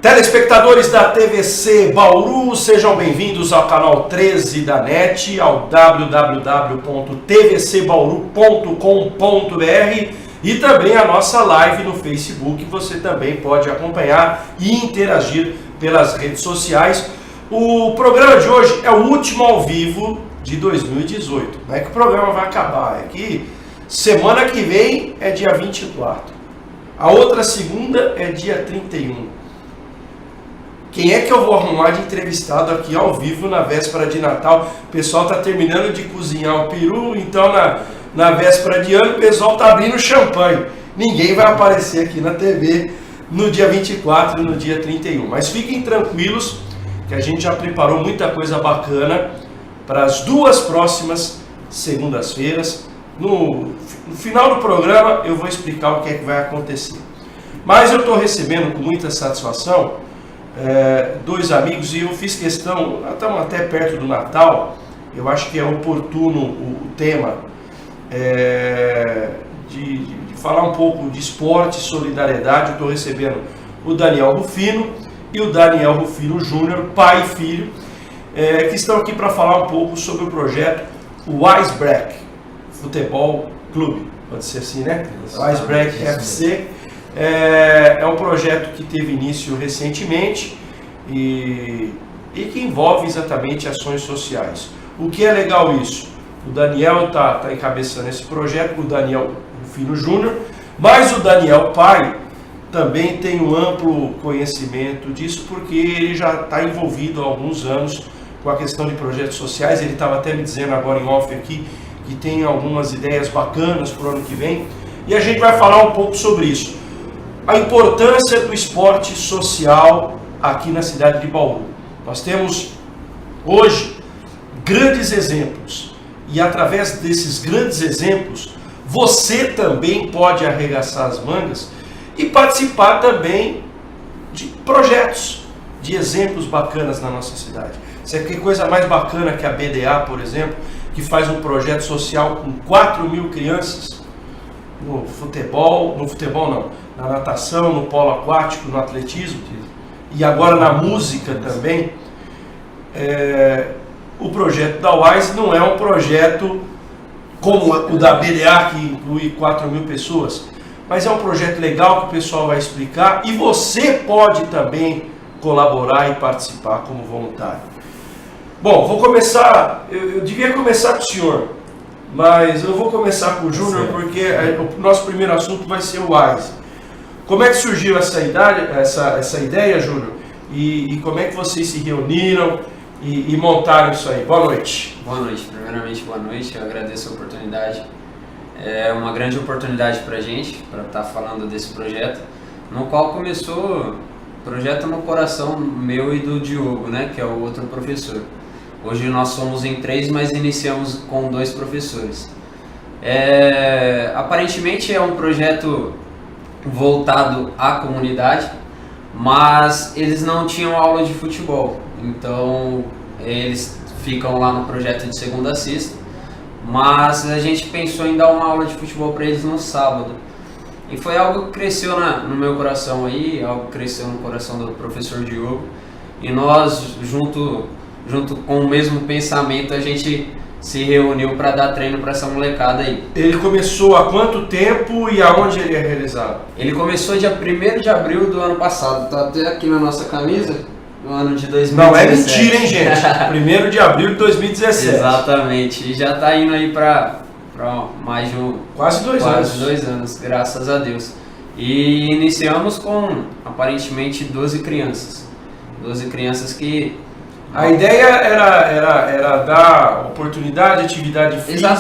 Telespectadores da TVC Bauru, sejam bem-vindos ao canal 13 da NET, ao www.tvcbauru.com.br e também a nossa live no Facebook. Você também pode acompanhar e interagir pelas redes sociais. O programa de hoje é o último ao vivo de 2018. Não é que o programa vai acabar, é que semana que vem é dia 24. A outra segunda é dia 31. Quem é que eu vou arrumar de entrevistado aqui ao vivo na véspera de Natal? O pessoal está terminando de cozinhar o peru, então na véspera de ano o pessoal está abrindo champanhe. Ninguém vai aparecer aqui na TV no dia 24 e no dia 31. Mas fiquem tranquilos que a gente já preparou muita coisa bacana para as duas próximas segundas-feiras. No final do programa eu vou explicar o que é que vai acontecer. Mas eu estou recebendo com muita satisfação dois amigos, e eu fiz questão, estamos até perto do Natal, eu acho que é oportuno o tema de falar um pouco de esporte e solidariedade. Eu estou recebendo o Daniel Rufino e o Daniel Rufino Júnior, pai e filho, que estão aqui para falar um pouco sobre o projeto o Icebreak Futebol Clube, pode ser assim, né? O Icebreak FC. É um projeto que teve início recentemente e que envolve exatamente ações sociais. O que é legal isso? O Daniel está encabeçando esse projeto, o Daniel Rufino Júnior, mas o Daniel pai também tem um amplo conhecimento disso, porque ele já está envolvido há alguns anos com a questão de projetos sociais. Ele estava até me dizendo agora em off aqui que tem algumas ideias bacanas para o ano que vem, e a gente vai falar um pouco sobre isso. A importância do esporte social aqui na cidade de Bauru. Nós temos hoje grandes exemplos, e através desses grandes exemplos você também pode arregaçar as mangas e participar também de projetos, de exemplos bacanas na nossa cidade. Você quer coisa mais bacana que a BDA, por exemplo, que faz um projeto social com 4.000 crianças no futebol não, na natação, no polo aquático, no atletismo e agora na música também. O projeto da UAIS não é um projeto como o da BDA, que inclui 4.000 pessoas, mas é um projeto legal que o pessoal vai explicar, e você pode também colaborar e participar como voluntário. Bom, vou começar, eu devia começar com o senhor, mas eu vou começar com o Júnior, porque o nosso primeiro assunto vai ser o AIS. Como é que surgiu essa ideia, Júnior? E como é que vocês se reuniram e montaram isso aí? Boa noite. Boa noite. Primeiramente, boa noite. Eu agradeço a oportunidade. É uma grande oportunidade para a gente, para estar falando desse projeto, no qual começou o projeto no coração meu e do Diogo, né, que é o outro professor. Hoje nós somos em 3, mas iniciamos com 2 professores. Aparentemente é um projeto voltado à comunidade, mas eles não tinham aula de futebol. Então eles ficam lá no projeto de segunda a sexta, mas a gente pensou em dar uma aula de futebol para eles no sábado. E foi algo que cresceu no meu coração aí, algo que cresceu no coração do professor Diogo. E nós, junto com o mesmo pensamento, a gente se reuniu para dar treino para essa molecada aí. Ele começou há quanto tempo e aonde ele é realizado? Ele começou dia 1º de abril do ano passado, tá até aqui na nossa camisa, no ano de 2017. Não é mentira, hein, gente? 1º de abril de 2017. Exatamente, e já tá indo aí para mais de quase 2 anos. Quase 2 anos, graças a Deus. E iniciamos com aparentemente 12 crianças. 12 crianças que... A ideia era dar oportunidade, atividade física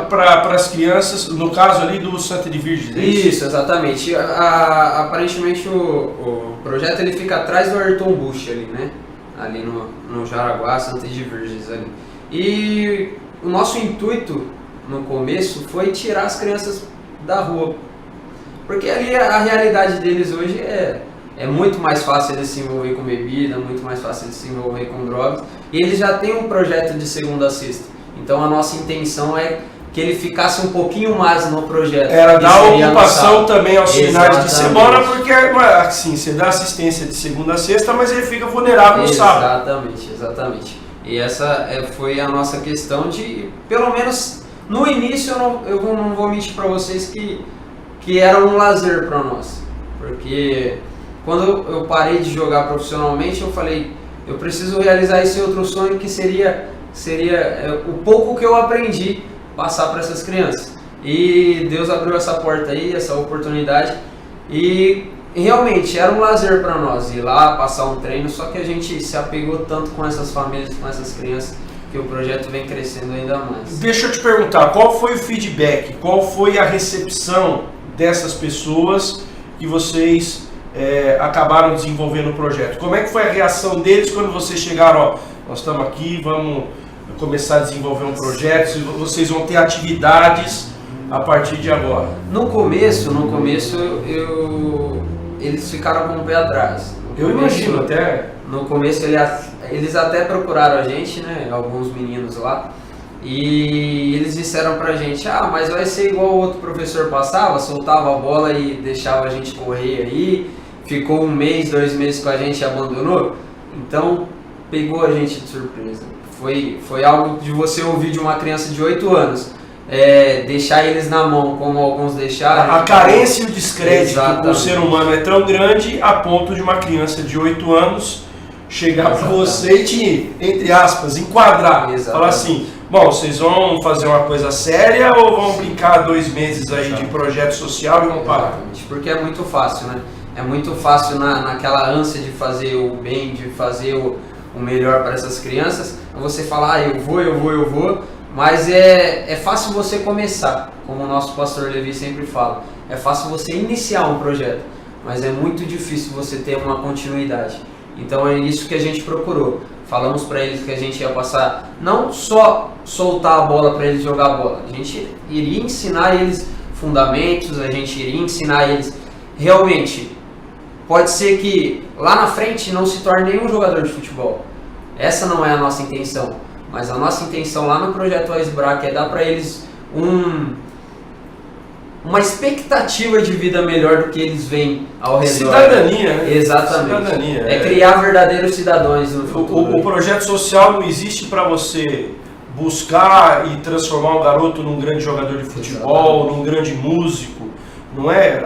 para as crianças, no caso ali do Santa de Virgens. Isso, exatamente. Aparentemente o projeto ele fica atrás do Ayrton Bush ali, né? Ali no Jaraguá, Santa de Virgens ali. E o nosso intuito no começo foi tirar as crianças da rua, porque ali a realidade deles hoje é muito mais fácil eles se envolver com bebida, muito mais fácil eles se envolver com drogas, e eles já têm um projeto de segunda a sexta. Então a nossa intenção é que ele ficasse um pouquinho mais no projeto. Era dar ocupação também aos finais de Exatamente. semana, porque assim, você dá assistência de segunda a sexta, mas ele fica vulnerável no sábado. Exatamente. E essa foi a nossa questão de, pelo menos no início, eu não vou mentir para vocês que era um lazer para nós. Porque quando eu parei de jogar profissionalmente, eu falei, eu preciso realizar esse outro sonho que seria o pouco que eu aprendi passar para essas crianças. E Deus abriu essa porta aí, essa oportunidade, e realmente era um lazer para nós ir lá, passar um treino, só que a gente se apegou tanto com essas famílias, com essas crianças, que o projeto vem crescendo ainda mais. Deixa eu te perguntar, qual foi o feedback, qual foi a recepção dessas pessoas que vocês acabaram desenvolvendo o projeto? Como é que foi a reação deles quando vocês chegaram, nós estamos aqui, vamos começar a desenvolver um projeto, vocês vão ter atividades a partir de agora? No começo eles ficaram com o pé atrás. Eu imagino até. No começo eles até procuraram a gente, né, alguns meninos lá, e eles disseram pra gente, mas vai ser igual o outro professor passava, soltava a bola e deixava a gente correr aí, ficou 1 mês, 2 meses com a gente e abandonou. Então pegou a gente de surpresa. Foi algo de você ouvir de uma criança de 8 anos, deixar eles na mão como alguns deixaram. A carência e o descrédito do ser humano é tão grande a ponto de uma criança de 8 anos chegar para você e te, entre aspas, enquadrar. Exatamente. Falar assim, bom, vocês vão fazer uma coisa séria ou vão brincar 2 meses aí de projeto social e vão parar? Exatamente. Porque é muito fácil, né? É muito fácil naquela ânsia de fazer o bem, de fazer o melhor para essas crianças, você falar, eu vou, mas é fácil você começar, como o nosso pastor Levi sempre fala, é fácil você iniciar um projeto, mas é muito difícil você ter uma continuidade. Então é isso que a gente procurou. Falamos para eles que a gente ia passar, não só soltar a bola para eles jogar a bola, a gente iria ensinar eles fundamentos, a gente iria ensinar eles realmente. Pode ser que lá na frente não se torne nenhum jogador de futebol. Essa não é a nossa intenção. Mas a nossa intenção lá no projeto Icebreak é dar para eles uma expectativa de vida melhor do que eles veem ao redor. Cidadania, né? Exatamente. Cidadania, é criar verdadeiros cidadãos no futuro. O projeto social não existe para você buscar e transformar um garoto num grande jogador de futebol, exatamente, num grande músico. Não é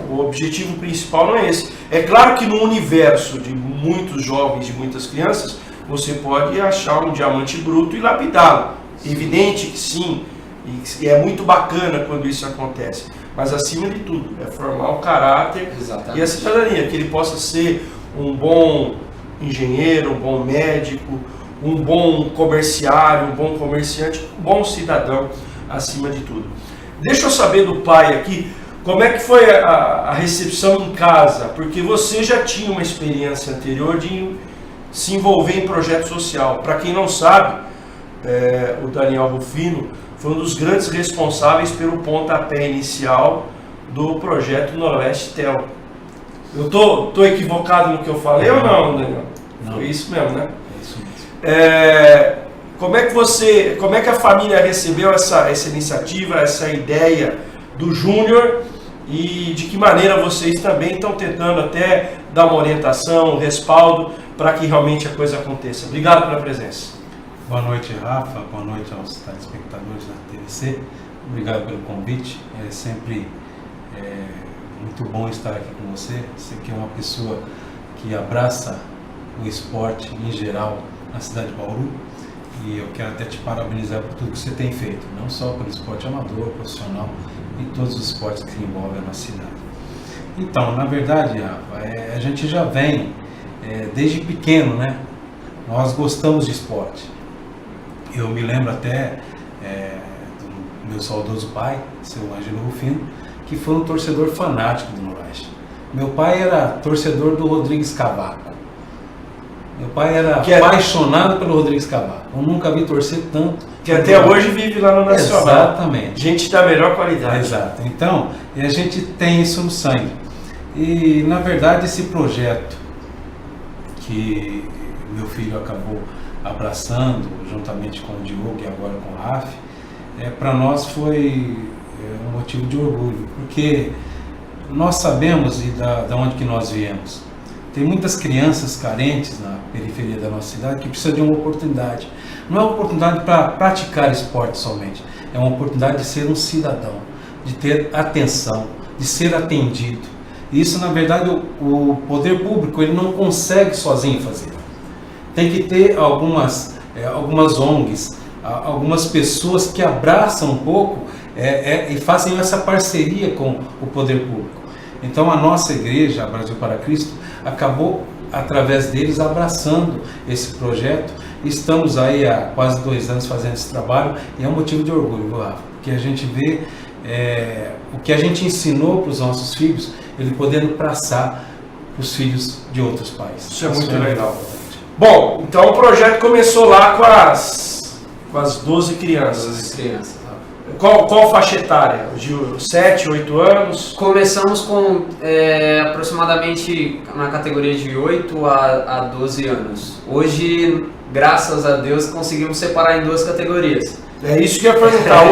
o objetivo principal não é esse. É claro que no universo de muitos jovens, de muitas crianças, você pode achar um diamante bruto e lapidá-lo. Evidente que sim, e é muito bacana quando isso acontece. Mas acima de tudo, é formar o caráter, exatamente, e a cidadania, que ele possa ser um bom engenheiro, um bom médico, um bom comerciário, um bom comerciante, um bom cidadão acima de tudo. Deixa eu saber do pai aqui, como é que foi a recepção em casa? Porque você já tinha uma experiência anterior de se envolver em projeto social. Para quem não sabe, o Daniel Rufino foi um dos grandes responsáveis pelo pontapé inicial do projeto Noroeste Tel. Eu tô equivocado no que eu falei ou não, Daniel? Não. Foi isso mesmo, né? É isso mesmo. Como é que a família recebeu essa iniciativa, essa ideia do Júnior e de que maneira vocês também estão tentando até dar uma orientação, um respaldo para que realmente a coisa aconteça? Obrigado pela presença. Boa noite, Rafa. Boa noite aos telespectadores da TVC. Obrigado pelo convite. É sempre muito bom estar aqui com você. Você que é uma pessoa que abraça o esporte em geral na cidade de Bauru. E eu quero até te parabenizar por tudo que você tem feito, não só pelo esporte amador, profissional e todos os esportes que envolvem a nossa cidade. Então, na verdade, Rafa, a gente já vem desde pequeno, né? Nós gostamos de esporte. Eu me lembro até do meu saudoso pai, seu Ângelo Rufino, que foi um torcedor fanático do Noroeste. Meu pai era torcedor do Rodrigues Cavaco. Meu pai era apaixonado pelo Rodrigues Cavaco. Eu nunca vi torcer tanto. Que até hoje vive lá no Nacional. Exatamente. Gente da melhor qualidade. Exato. Então, a gente tem isso no sangue. E, na verdade, esse projeto que meu filho acabou abraçando, juntamente com o Diogo e agora com a AF, para nós foi um motivo de orgulho, porque nós sabemos de onde que nós viemos. Tem muitas crianças carentes na periferia da nossa cidade que precisam de uma oportunidade. Não é uma oportunidade para praticar esporte somente, é uma oportunidade de ser um cidadão, de ter atenção, de ser atendido. Isso, na verdade, o poder público ele não consegue sozinho fazer. Tem que ter algumas ONGs, algumas pessoas que abraçam um pouco e fazem essa parceria com o poder público. Então a nossa igreja, a Brasil para Cristo, acabou, através deles, abraçando esse projeto. Estamos aí há quase 2 anos fazendo esse trabalho e é um motivo de orgulho, Rafa, porque a gente vê o que a gente ensinou para os nossos filhos, ele podendo passar para os filhos de outros pais. Isso é muito legal. Bom, então o projeto começou lá com as 12 crianças. Qual faixa etária? De 7, 8 anos? Começamos com aproximadamente na categoria de 8 a 12 anos. Hoje, graças a Deus, conseguimos separar em 2 categorias. É isso que eu ia perguntar.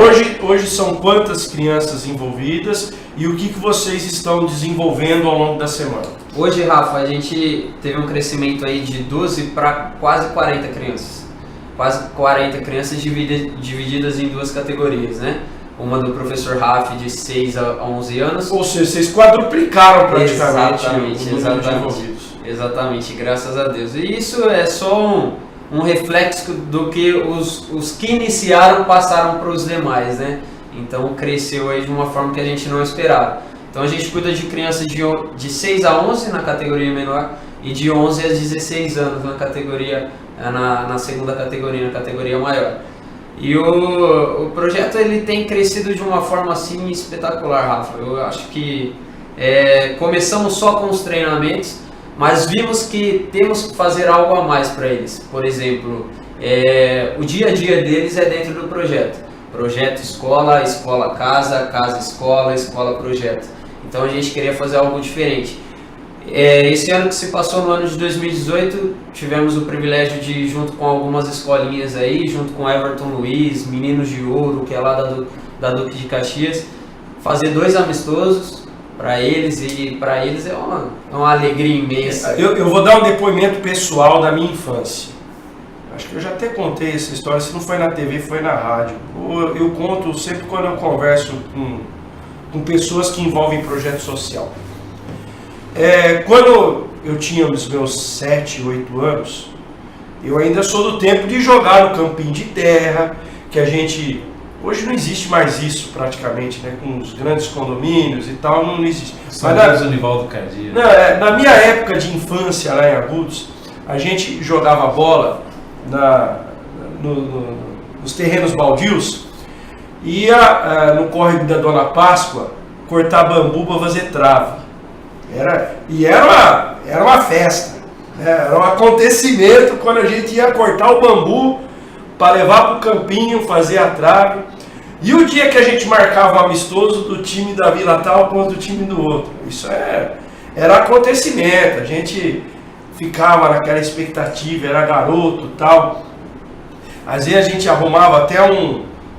Hoje são quantas crianças envolvidas e o que vocês estão desenvolvendo ao longo da semana? Hoje, Rafa, a gente teve um crescimento aí de 12 para quase 40 crianças. Quase 40 crianças divididas em 2 categorias, né? Uma do professor Rafa de 6 a 11 anos. Ou seja, vocês quadruplicaram praticamente o número de envolvidos. Exatamente, graças a Deus. E isso é só um reflexo do que os que iniciaram passaram para os demais, né? Então cresceu aí de uma forma que a gente não esperava. Então a gente cuida de crianças de 6 a 11 na categoria menor e de 11 a 16 anos na categoria na segunda categoria, na categoria maior. E o projeto ele tem crescido de uma forma assim espetacular, Rafa. Eu acho que começamos só com os treinamentos, mas vimos que temos que fazer algo a mais para eles. Por exemplo, o dia a dia deles é dentro do projeto. Projeto escola, escola casa, casa escola, escola projeto. Então a gente queria fazer algo diferente. Esse ano que se passou, no ano de 2018, tivemos o privilégio de, junto com algumas escolinhas aí, junto com Everton Luiz, Meninos de Ouro, que é lá da Duque de Caxias, fazer 2 amistosos para eles, e para eles é uma alegria imensa. Eu vou dar um depoimento pessoal da minha infância. Acho que eu já até contei essa história, se não foi na TV, foi na rádio. Eu conto sempre quando eu converso com pessoas que envolvem projeto social. Quando eu tinha os meus 7, 8 anos, eu ainda sou do tempo de jogar no campinho de terra, que a gente... Hoje não existe mais isso praticamente, né? Com os grandes condomínios e tal, não existe. Mas o Nivaldo Cardia. Na minha época de infância lá em Agudos, a gente jogava bola nos terrenos baldios, ia no córrego da Dona Páscoa cortar bambu para fazer trave. Era uma festa, né? Era um acontecimento quando a gente ia cortar o bambu para levar para o campinho, fazer a trave. E o dia que a gente marcava o amistoso do time da Vila tal contra o time do outro. Isso era acontecimento, a gente ficava naquela expectativa, era garoto e tal. Às vezes a gente arrumava até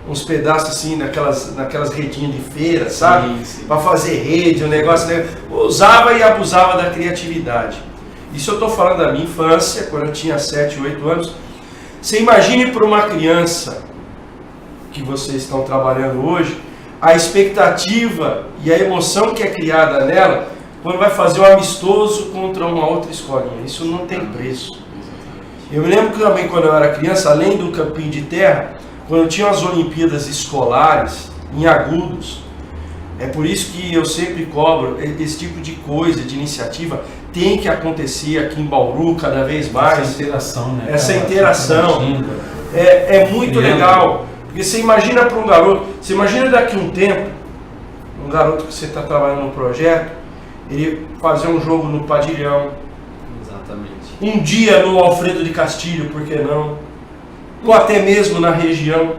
uns pedaços assim naquelas redinhas de feira, sabe? Para fazer rede, um negócio, né? Usava e abusava da criatividade. Isso eu estou falando da minha infância, quando eu tinha 7, 8 anos. Você imagine para uma criança que vocês estão trabalhando hoje, a expectativa e a emoção que é criada nela quando vai fazer um amistoso contra uma outra escolinha. Isso não tem preço. Eu me lembro que também quando eu era criança, além do campinho de terra, quando tinha as Olimpíadas escolares em Agudos, é por isso que eu sempre cobro esse tipo de coisa, de iniciativa, tem que acontecer aqui em Bauru cada vez mais. Essa interação, né? Essa interação é muito legal, porque você imagina para um garoto, você imagina daqui a um tempo, um garoto que você está trabalhando no projeto, ele fazer um jogo no Padilhão, Exatamente. um dia no Alfredo de Castilho, por que não? Ou até mesmo na região.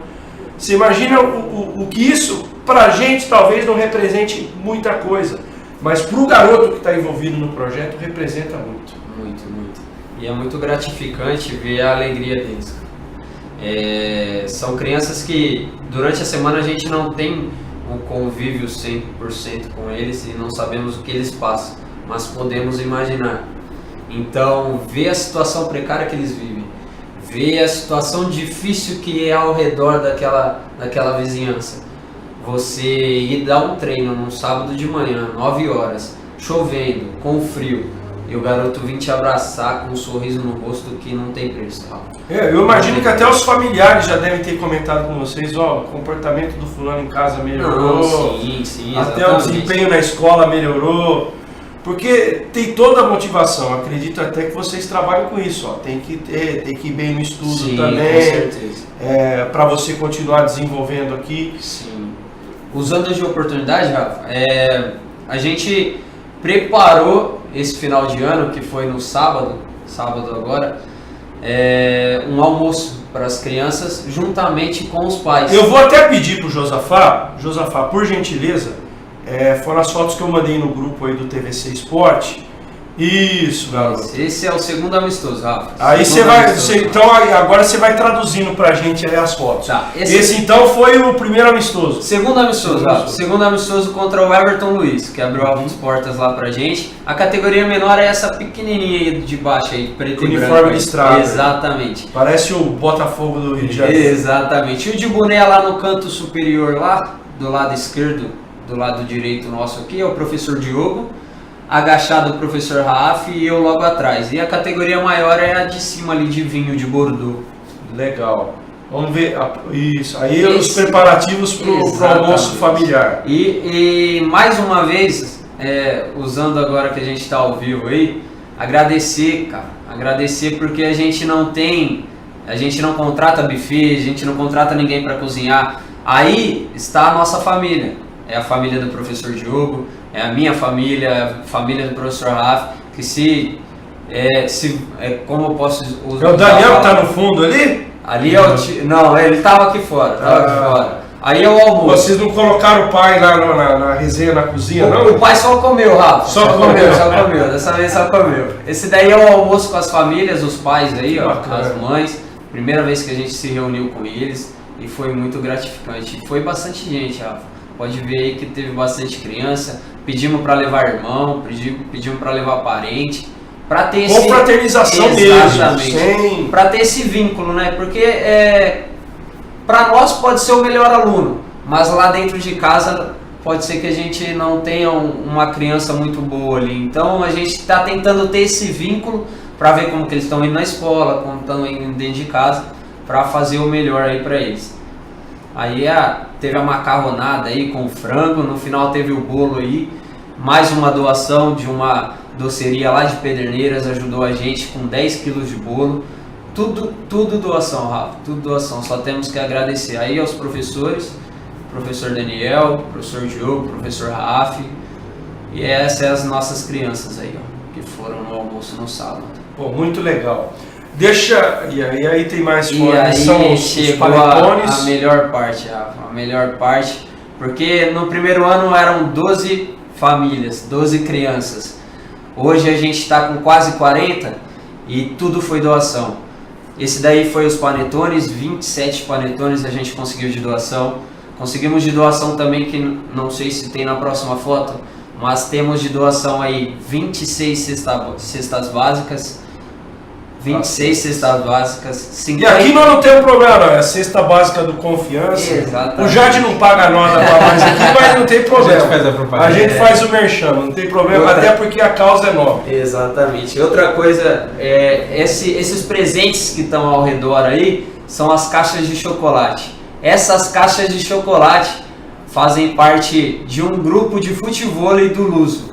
Você imagina o que isso, para a gente, talvez não represente muita coisa, mas para o garoto que está envolvido no projeto, representa muito. Muito, muito. E é muito gratificante ver a alegria deles. São crianças que durante a semana a gente não tem um convívio 100% com eles e não sabemos o que eles passam, mas podemos imaginar. Então, ver a situação precária que eles vivem, ver a situação difícil que é ao redor daquela vizinhança. Você ir dar um treino num sábado de manhã, 9 horas, chovendo, com frio, e o garoto vir te abraçar com um sorriso no rosto que não tem preço. Eu imagino que até os familiares já devem ter comentado com vocês, ó, o comportamento do fulano em casa melhorou, sim, até o desempenho na escola melhorou, porque tem toda a motivação, acredito até que vocês trabalham com isso, ó, tem que ir bem no estudo também, com certeza. Para você continuar desenvolvendo aqui. Sim. Usando de oportunidade, Rafa, a gente preparou esse final de ano, que foi no sábado agora, um almoço para as crianças juntamente com os pais. Eu vou até pedir para o Josafá, por gentileza, foram as fotos que eu mandei no grupo aí do TVC Esporte. Isso, garoto. Esse é o segundo amistoso, Rafa. Aí então agora você vai traduzindo pra gente aí as fotos. Tá, esse então foi o primeiro amistoso. Segundo amistoso, Rafa. Segundo amistoso contra o Everton Luiz, que abriu algumas portas lá pra gente. A categoria menor é essa pequenininha aí de baixo aí, preto e branco. Uniforme listrado. Exatamente. Parece o Botafogo do Rio de Janeiro. Exatamente. E o de boné lá no canto superior lá, do lado esquerdo, do lado direito nosso aqui, é o professor Diogo. Agachado o professor Raaf e eu logo atrás. E a categoria maior é a de cima ali de vinho de Bordeaux. Legal. Vamos ver. Isso. Aí os preparativos para o almoço familiar. E mais uma vez, usando agora que a gente está ao vivo aí, agradecer, cara. Agradecer porque a gente não contrata buffet, a gente não contrata ninguém para cozinhar. Aí está a nossa família. É a família do professor Diogo, é a minha família, a família do professor Rafa, que como eu posso usar... É o Daniel que está no fundo ali? Ali é o tio... Não, ele estava aqui fora, Aí é o almoço. Vocês não colocaram o pai lá na resenha, na cozinha, não? O pai só comeu, Rafa. Só comeu. Dessa vez só comeu. Esse daí é o almoço com as famílias, os pais aí, ó, as mães. Primeira vez que a gente se reuniu com eles e foi muito gratificante. Foi bastante gente, Rafa. Pode ver aí que teve bastante criança, pedimos para levar irmão, pedimos para levar parente, para ter esse... Confraternização mesmo, para ter esse vínculo, né? Porque para nós pode ser o melhor aluno, mas lá dentro de casa pode ser que a gente não tenha uma criança muito boa ali. Então a gente está tentando ter esse vínculo para ver como que eles estão indo na escola, como estão indo dentro de casa, para fazer o melhor aí para eles. Aí teve a macarronada aí com frango, no final teve o bolo aí, mais uma doação de uma doceria lá de Pederneiras, ajudou a gente com 10 quilos de bolo, tudo doação, Rafa, tudo doação, só temos que agradecer aí aos professores, professor Daniel, professor Diogo, professor Rafa, e essas são as nossas crianças aí, ó, que foram no almoço no sábado. Pô, muito legal. E aí tem mais fotos. E aí são chegou a melhor parte, Rafa, a melhor parte, porque no primeiro ano eram 12 famílias, 12 crianças. Hoje a gente está com quase 40 e tudo foi doação. Esse daí foi os panetones, 27 panetones a gente conseguiu de doação. Conseguimos de doação também, que não sei se tem na próxima foto, mas temos de doação aí 26 cestas básicas. 26 cestas básicas, 50... E aqui nós não temos problema, não. É a cesta básica do Confiança. Exatamente. O Jade não paga nota pra mais aqui, mas não tem problema. A gente faz a propaganda. A gente faz o merchan, não tem problema, até porque a causa é nobre. Exatamente. Outra coisa, esses presentes que estão ao redor aí são as caixas de chocolate. Essas caixas de chocolate fazem parte de um grupo de futevôlei do Luso.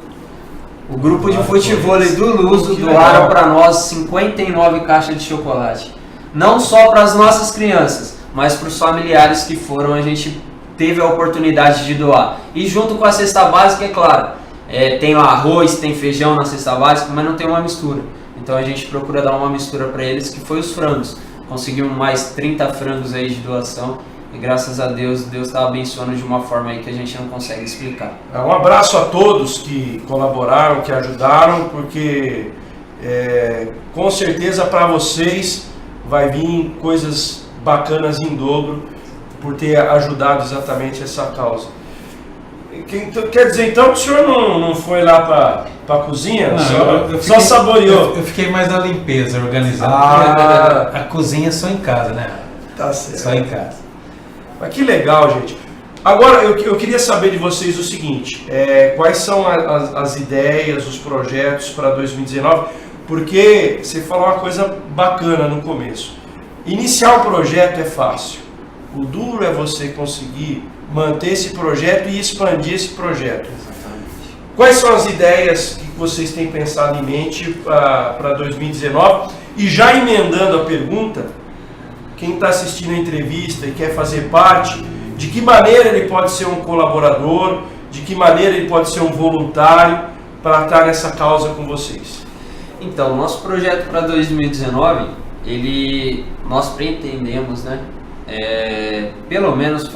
O grupo de futevôlei do Luso doaram para nós 59 caixas de chocolate. Não só para as nossas crianças, mas para os familiares que foram, a gente teve a oportunidade de doar. E junto com a cesta básica, é claro, tem lá arroz, tem feijão na cesta básica, mas não tem uma mistura. Então a gente procura dar uma mistura para eles, que foi os frangos. Conseguimos mais 30 frangos aí de doação. E graças a Deus, Deus está abençoando de uma forma aí que a gente não consegue explicar. Um abraço a todos que colaboraram, que ajudaram, porque com certeza para vocês vai vir coisas bacanas em dobro por ter ajudado exatamente essa causa. Quer dizer, então, que o senhor não foi lá para a cozinha? Só saboreou? Eu fiquei mais na limpeza, organizando. A cozinha é só em casa, né? Tá certo. Só em casa. Mas que legal, gente. Agora, eu queria saber de vocês o seguinte, quais são as ideias, os projetos para 2019, porque você falou uma coisa bacana no começo. Iniciar um projeto é fácil. O duro é você conseguir manter esse projeto e expandir esse projeto. Exatamente. Quais são as ideias que vocês têm pensado em mente para 2019? E já emendando a pergunta, quem está assistindo a entrevista e quer fazer parte, de que maneira ele pode ser um colaborador, de que maneira ele pode ser um voluntário para estar nessa causa com vocês? Então, nosso projeto para 2019, nós pretendemos, né, pelo menos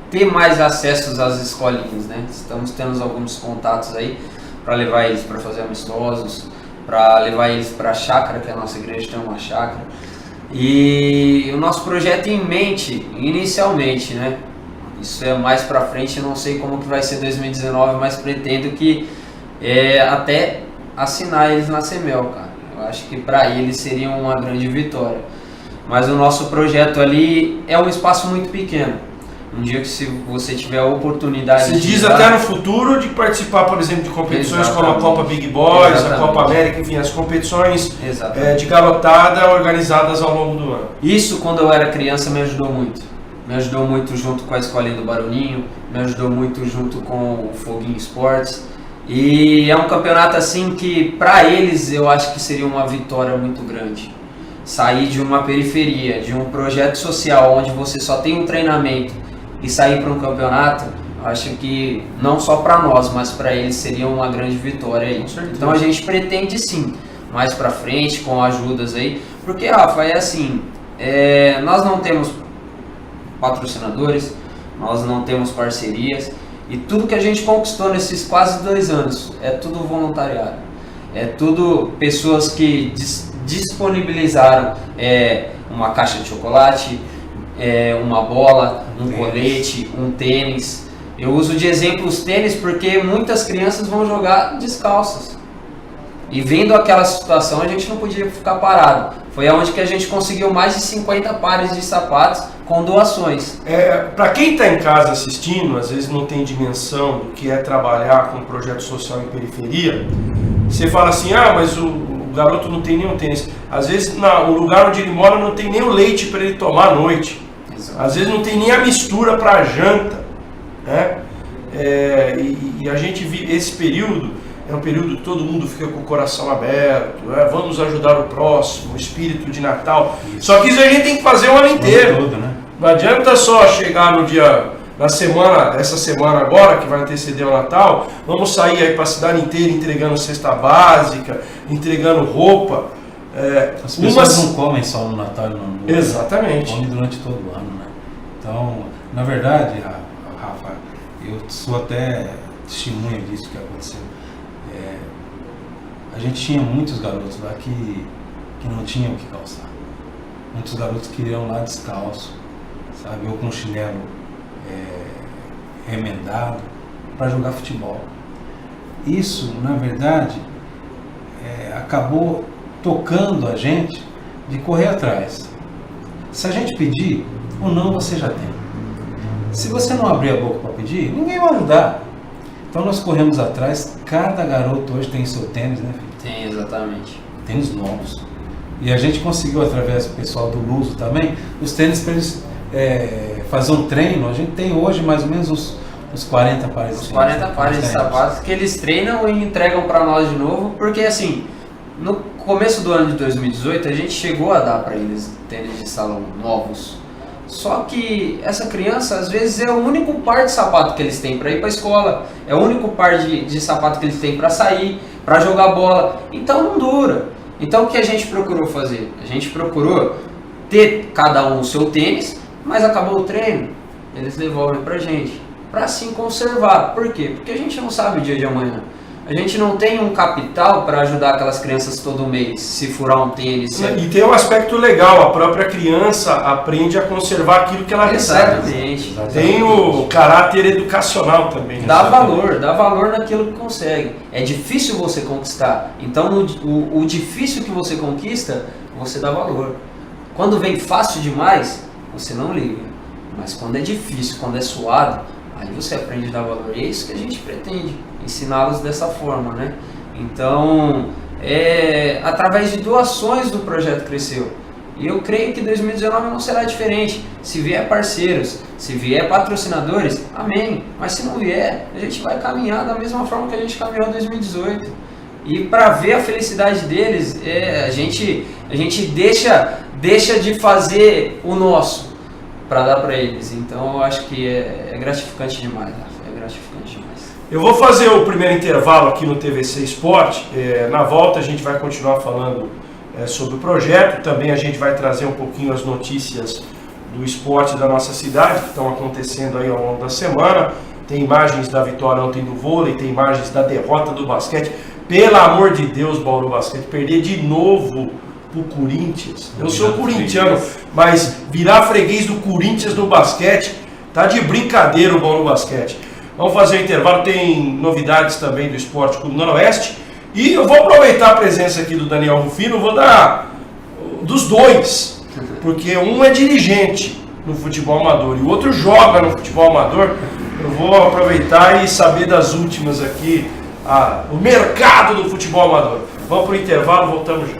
ter mais acessos às escolinhas, né? Estamos tendo alguns contatos aí para levar eles para fazer amistosos, para levar eles para a chácara, que a nossa igreja tem uma chácara. E o nosso projeto em mente, inicialmente, né? Isso é mais para frente, não sei como que vai ser 2019, mas pretendo que até assinar eles na CEMEL, cara. Eu acho que para eles seria uma grande vitória. Mas o nosso projeto ali é um espaço muito pequeno. Um dia que se você tiver a oportunidade Se diz até no futuro de participar, por exemplo, de competições como a Copa Big Boys, a Copa América, enfim, as competições de garotada organizadas ao longo do ano. Isso, quando eu era criança, me ajudou muito. Me ajudou muito junto com a Escolinha do Baroninho, me ajudou muito junto com o Foguinho Esportes. E é um campeonato assim que, para eles, eu acho que seria uma vitória muito grande. Sair de uma periferia, de um projeto social onde você só tem um treinamento e sair para um campeonato, acho que não só para nós, mas para eles seria uma grande vitória aí. Então a gente pretende sim, mais para frente, com ajudas aí, porque, Rafa, é assim, nós não temos patrocinadores, nós não temos parcerias, e tudo que a gente conquistou nesses quase 2 anos é tudo voluntariado, é tudo pessoas que disponibilizaram uma caixa de chocolate, uma bola, um colete, um tênis. Eu uso de exemplo os tênis porque muitas crianças vão jogar descalças. E vendo aquela situação, a gente não podia ficar parado. Foi onde que a gente conseguiu mais de 50 pares de sapatos com doações. Para quem está em casa assistindo, às vezes não tem dimensão do que é trabalhar com um projeto social em periferia, você fala assim, mas o garoto não tem nenhum tênis. Às vezes o lugar onde ele mora não tem nem o leite para ele tomar à noite. Exato. Às vezes não tem nem a mistura para a janta. Né? E a gente vive esse período. É um período que todo mundo fica com o coração aberto, vamos ajudar o próximo, o espírito de Natal. Isso. Só que isso a gente tem que fazer o ano inteiro. Todo, né? Não adianta só chegar no dia, essa semana agora, que vai anteceder o Natal, vamos sair aí para a cidade inteira entregando cesta básica, entregando roupa. As pessoas não comem só no Natal e no Ano Novo. Exatamente. Comem durante todo o ano, né? Então, na verdade, Rafa, eu sou até testemunha disso que aconteceu. A gente tinha muitos garotos lá que não tinham o que calçar. Muitos garotos que iriam lá descalço, sabe? Ou com chinelo remendado para jogar futebol. Isso, na verdade, acabou tocando a gente de correr atrás. Se a gente pedir, o não você já tem. Se você não abrir a boca para pedir, ninguém vai ajudar. Então nós corremos atrás, cada garoto hoje tem seu tênis, né, filho? Tem, exatamente. Tênis novos. E a gente conseguiu, através do pessoal do Luso também, os tênis para eles fazer um treino. A gente tem hoje mais ou menos uns 40 pares de tênis. 40 pares de sapatos que eles treinam e entregam para nós de novo, porque assim, no começo do ano de 2018, a gente chegou a dar para eles tênis de salão novos. Só que essa criança, às vezes, é o único par de sapato que eles têm para ir para a escola, é o único par de sapato que eles têm para sair, para jogar bola, então não dura. Então o que a gente procurou fazer? A gente procurou ter cada um o seu tênis, mas acabou o treino, eles devolvem para a gente, para assim conservar. Por quê? Porque a gente não sabe o dia de amanhã. A gente não tem um capital para ajudar aquelas crianças todo mês, se furar um tênis. E tem um aspecto legal, a própria criança aprende a conservar aquilo que ela recebe. Exatamente. Tem o caráter educacional também. Dá valor naquilo que consegue. É difícil você conquistar, então o difícil que você conquista, você dá valor. Quando vem fácil demais, você não liga. Mas quando é difícil, quando é suado, aí você aprende a dar valor. E é isso que a gente pretende, ensiná-los dessa forma, né? Então, através de doações do Projeto Cresceu. E eu creio que 2019 não será diferente. Se vier parceiros, se vier patrocinadores, amém. Mas se não vier, a gente vai caminhar da mesma forma que a gente caminhou em 2018. E para ver a felicidade deles, a gente deixa de fazer o nosso para dar para eles. Então eu acho que é gratificante demais, Rafa. É gratificante demais. Eu vou fazer o primeiro intervalo aqui no TVC Esporte. Na volta a gente vai continuar falando sobre o projeto. Também a gente vai trazer um pouquinho as notícias do esporte da nossa cidade que estão acontecendo aí ao longo da semana. Tem imagens da vitória ontem do vôlei, tem imagens da derrota do basquete. Pelo amor de Deus, Bauru Basquete, perder de novo pro Corinthians. Eu sou corintiano, mas virar freguês do Corinthians no basquete, tá de brincadeira o Bauru Basquete. Vamos fazer o intervalo, tem novidades também do Esporte Clube Noroeste. E eu vou aproveitar a presença aqui do Daniel Rufino, vou dar dos dois, porque um é dirigente no futebol amador e o outro joga no futebol amador. Eu vou aproveitar e saber das últimas aqui, o mercado do futebol amador. Vamos para o intervalo, voltamos já.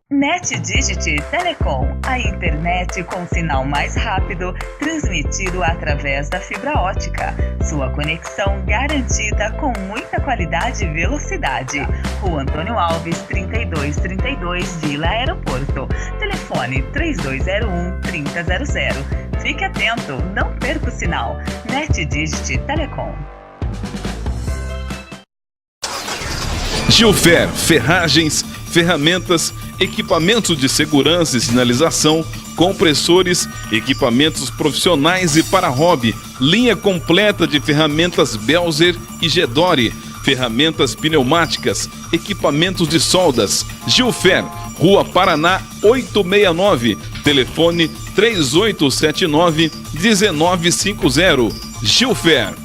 NetDigit Telecom, a internet com sinal mais rápido, transmitido através da fibra ótica. Sua conexão garantida com muita qualidade e velocidade. Rua Antônio Alves, 3232, Vila Aeroporto. Telefone 3201-3000. Fique atento, não perca o sinal. NetDigit Telecom. Gilfer, ferragens, ferramentas, equipamentos de segurança e sinalização, compressores, equipamentos profissionais e para hobby, linha completa de ferramentas Belzer e Gedore, ferramentas pneumáticas, equipamentos de soldas. Gilfer, Rua Paraná 869, telefone 3879-1950. Gilfer.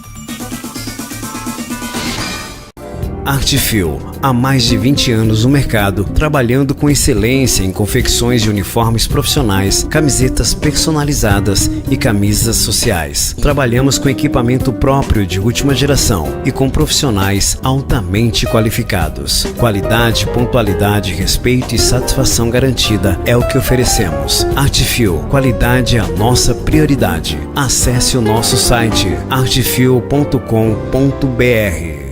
Artfil, há mais de 20 anos no mercado, trabalhando com excelência em confecções de uniformes profissionais, camisetas personalizadas e camisas sociais. Trabalhamos com equipamento próprio de última geração e com profissionais altamente qualificados. Qualidade, pontualidade, respeito e satisfação garantida é o que oferecemos. Artfil, qualidade é a nossa prioridade. Acesse o nosso site artfil.com.br.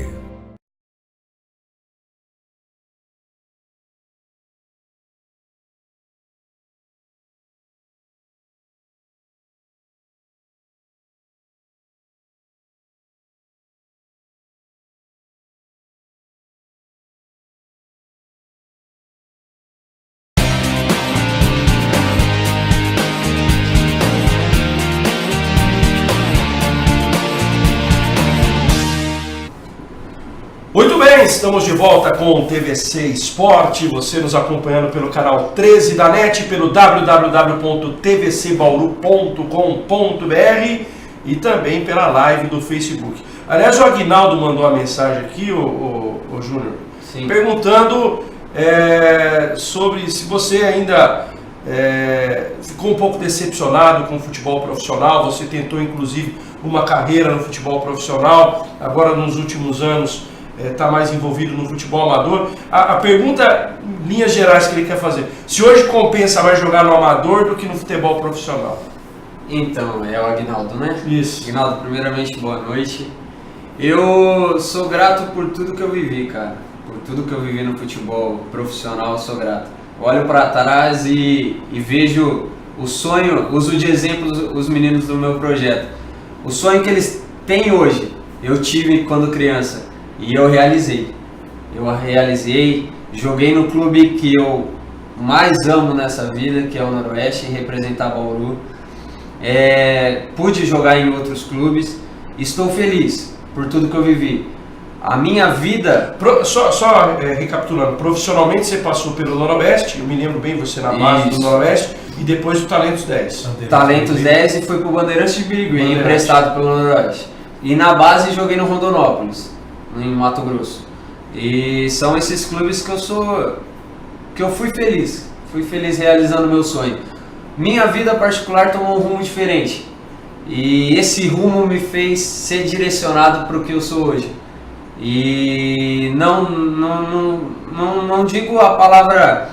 Muito bem, estamos de volta com o TVC Esporte, você nos acompanhando pelo canal 13 da NET, pelo www.tvcbauru.com.br e também pela live do Facebook. Aliás, o Aguinaldo mandou uma mensagem aqui, o Júnior, perguntando sobre se você ainda ficou um pouco decepcionado com o futebol profissional. Você tentou inclusive uma carreira no futebol profissional, agora nos últimos anos está mais envolvido no futebol amador. A pergunta, em linhas gerais, que ele quer fazer: se hoje compensa mais jogar no amador do que no futebol profissional? Então, é o Aguinaldo, né? Isso. Aguinaldo, primeiramente, boa noite. Eu sou grato por tudo que eu vivi, cara. Por tudo que eu vivi no futebol profissional, eu sou grato. Olho para trás e vejo o sonho, uso de exemplo os meninos do meu projeto. O sonho que eles têm hoje, eu tive quando criança. E eu realizei, joguei no clube que eu mais amo nessa vida, que é o Noroeste, representar Bauru. Pude jogar em outros clubes, estou feliz por tudo que eu vivi. A minha vida... Só recapitulando, profissionalmente você passou pelo Noroeste, eu me lembro bem, você na base do Noroeste, e depois do Talentos 10. Talentos 10 e fui pro Bandeirantes de Birigui, emprestado pelo Noroeste. E na base joguei no Rondonópolis, em Mato Grosso. E são esses clubes que eu fui feliz realizando meu sonho. Minha vida particular tomou um rumo diferente. E esse rumo me fez ser direcionado para o que eu sou hoje. E não digo a palavra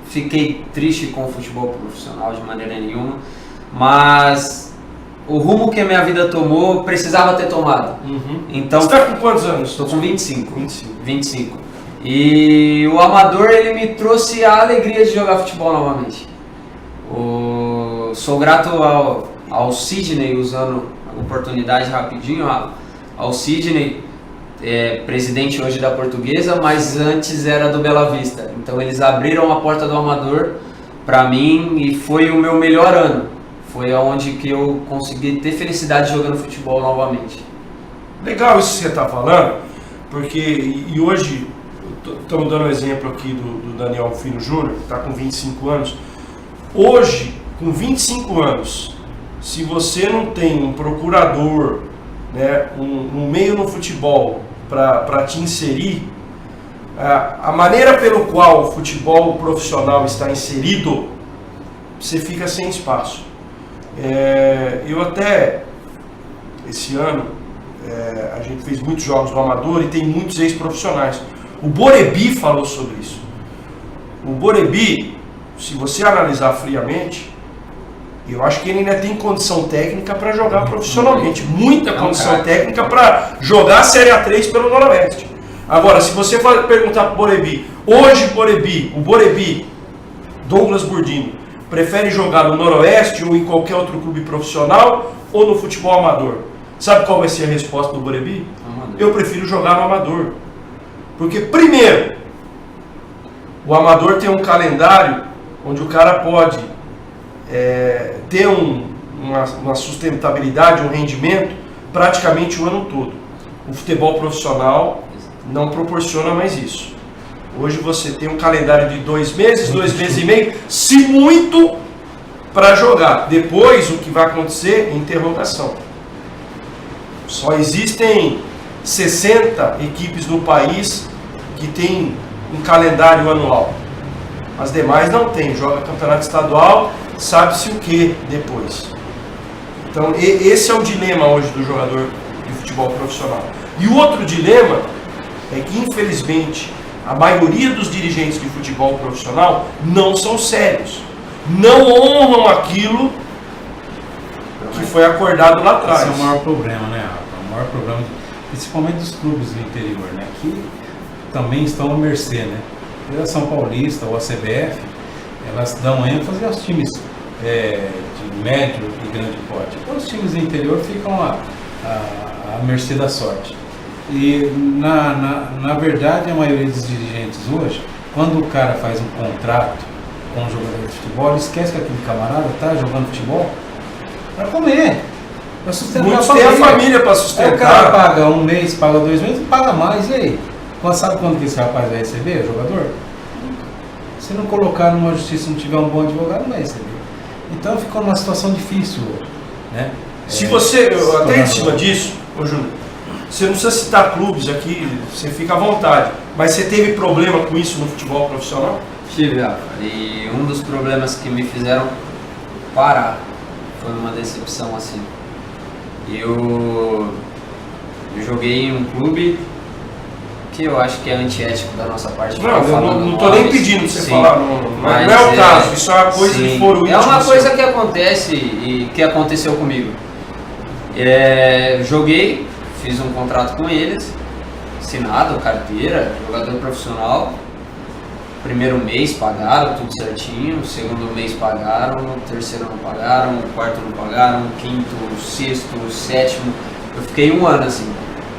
fiquei triste com o futebol profissional de maneira nenhuma, mas o rumo que a minha vida tomou precisava ter tomado. Então, você está com quantos anos? Estou com 25. 25. E o amador, ele me trouxe a alegria de jogar futebol novamente. Sou grato ao Sidney, usando a oportunidade rapidinho, ao Sidney, presidente hoje da Portuguesa, mas antes era do Bela Vista. Então eles abriram a porta do amador para mim e foi o meu melhor ano. Foi onde que eu consegui ter felicidade jogando futebol novamente. Legal isso que você está falando, porque e hoje estamos dando um exemplo aqui do Daniel Rufino Júnior, que está com 25 anos. Hoje, com 25 anos, se você não tem um procurador, né, um meio no futebol para te inserir, a maneira pelo qual o futebol profissional está inserido, você fica sem espaço. Eu até, esse ano, a gente fez muitos jogos do amador e tem muitos ex-profissionais. O Borebi falou sobre isso. O Borebi, se você analisar friamente, eu acho que ele ainda tem condição técnica para jogar profissionalmente. Muita condição técnica para jogar a Série A3 pelo Noroeste. Agora, se você perguntar para o Borebi, hoje o Borebi, Douglas Burdino, prefere jogar no Noroeste ou em qualquer outro clube profissional ou no futebol amador? Sabe qual vai ser a resposta do Borebi? Eu prefiro jogar no amador. Porque, primeiro, o amador tem um calendário onde o cara pode ter uma sustentabilidade, um rendimento praticamente o ano todo. O futebol profissional não proporciona mais isso. Hoje você tem um calendário de 2 meses, 2 meses e meio, se muito, para jogar. Depois o que vai acontecer é interrogação. Só existem 60 equipes no país que tem um calendário anual. As demais não tem. Joga campeonato estadual, sabe-se o que depois. Então esse é o dilema hoje do jogador de futebol profissional. E o outro dilema é que, infelizmente, a maioria dos dirigentes de futebol profissional não são sérios. Não honram aquilo que foi acordado lá atrás. Esse é o maior problema, né, Rafa? O maior problema, principalmente dos clubes do interior, né? Que também estão à mercê, né? A Federação Paulista ou a CBF, elas dão ênfase aos times de médio e grande porte. Então, os times do interior ficam à mercê da sorte. E, na verdade, a maioria dos dirigentes hoje, quando o cara faz um contrato com um jogador de futebol, ele esquece que aquele camarada está jogando futebol para comer, para sustentar a família. Muitos têm a família para sustentar. O cara paga 1 mês, paga 2 meses, paga mais, e aí? Sabe quando que esse rapaz vai receber, o jogador? Se não colocar numa justiça, não tiver um bom advogado, não vai receber. Então ficou numa situação difícil, né? Se você, até em cima disso, ô Júnior, você não precisa citar clubes aqui, você fica à vontade, mas você teve problema com isso no futebol profissional? Tive, Rafa, e um dos problemas que me fizeram parar foi uma decepção assim. Eu joguei em um clube que eu acho que é antiético da nossa parte. Não estou nem pedindo pra você falar, não é o caso, isso é uma coisa que for o é uma coisa que acontece e que aconteceu comigo. Joguei, fiz um contrato com eles, assinado, carteira, jogador profissional. Primeiro mês pagaram tudo certinho, segundo mês pagaram, terceiro não pagaram, quarto não pagaram, quinto, sexto, sétimo. Eu fiquei 1 ano assim.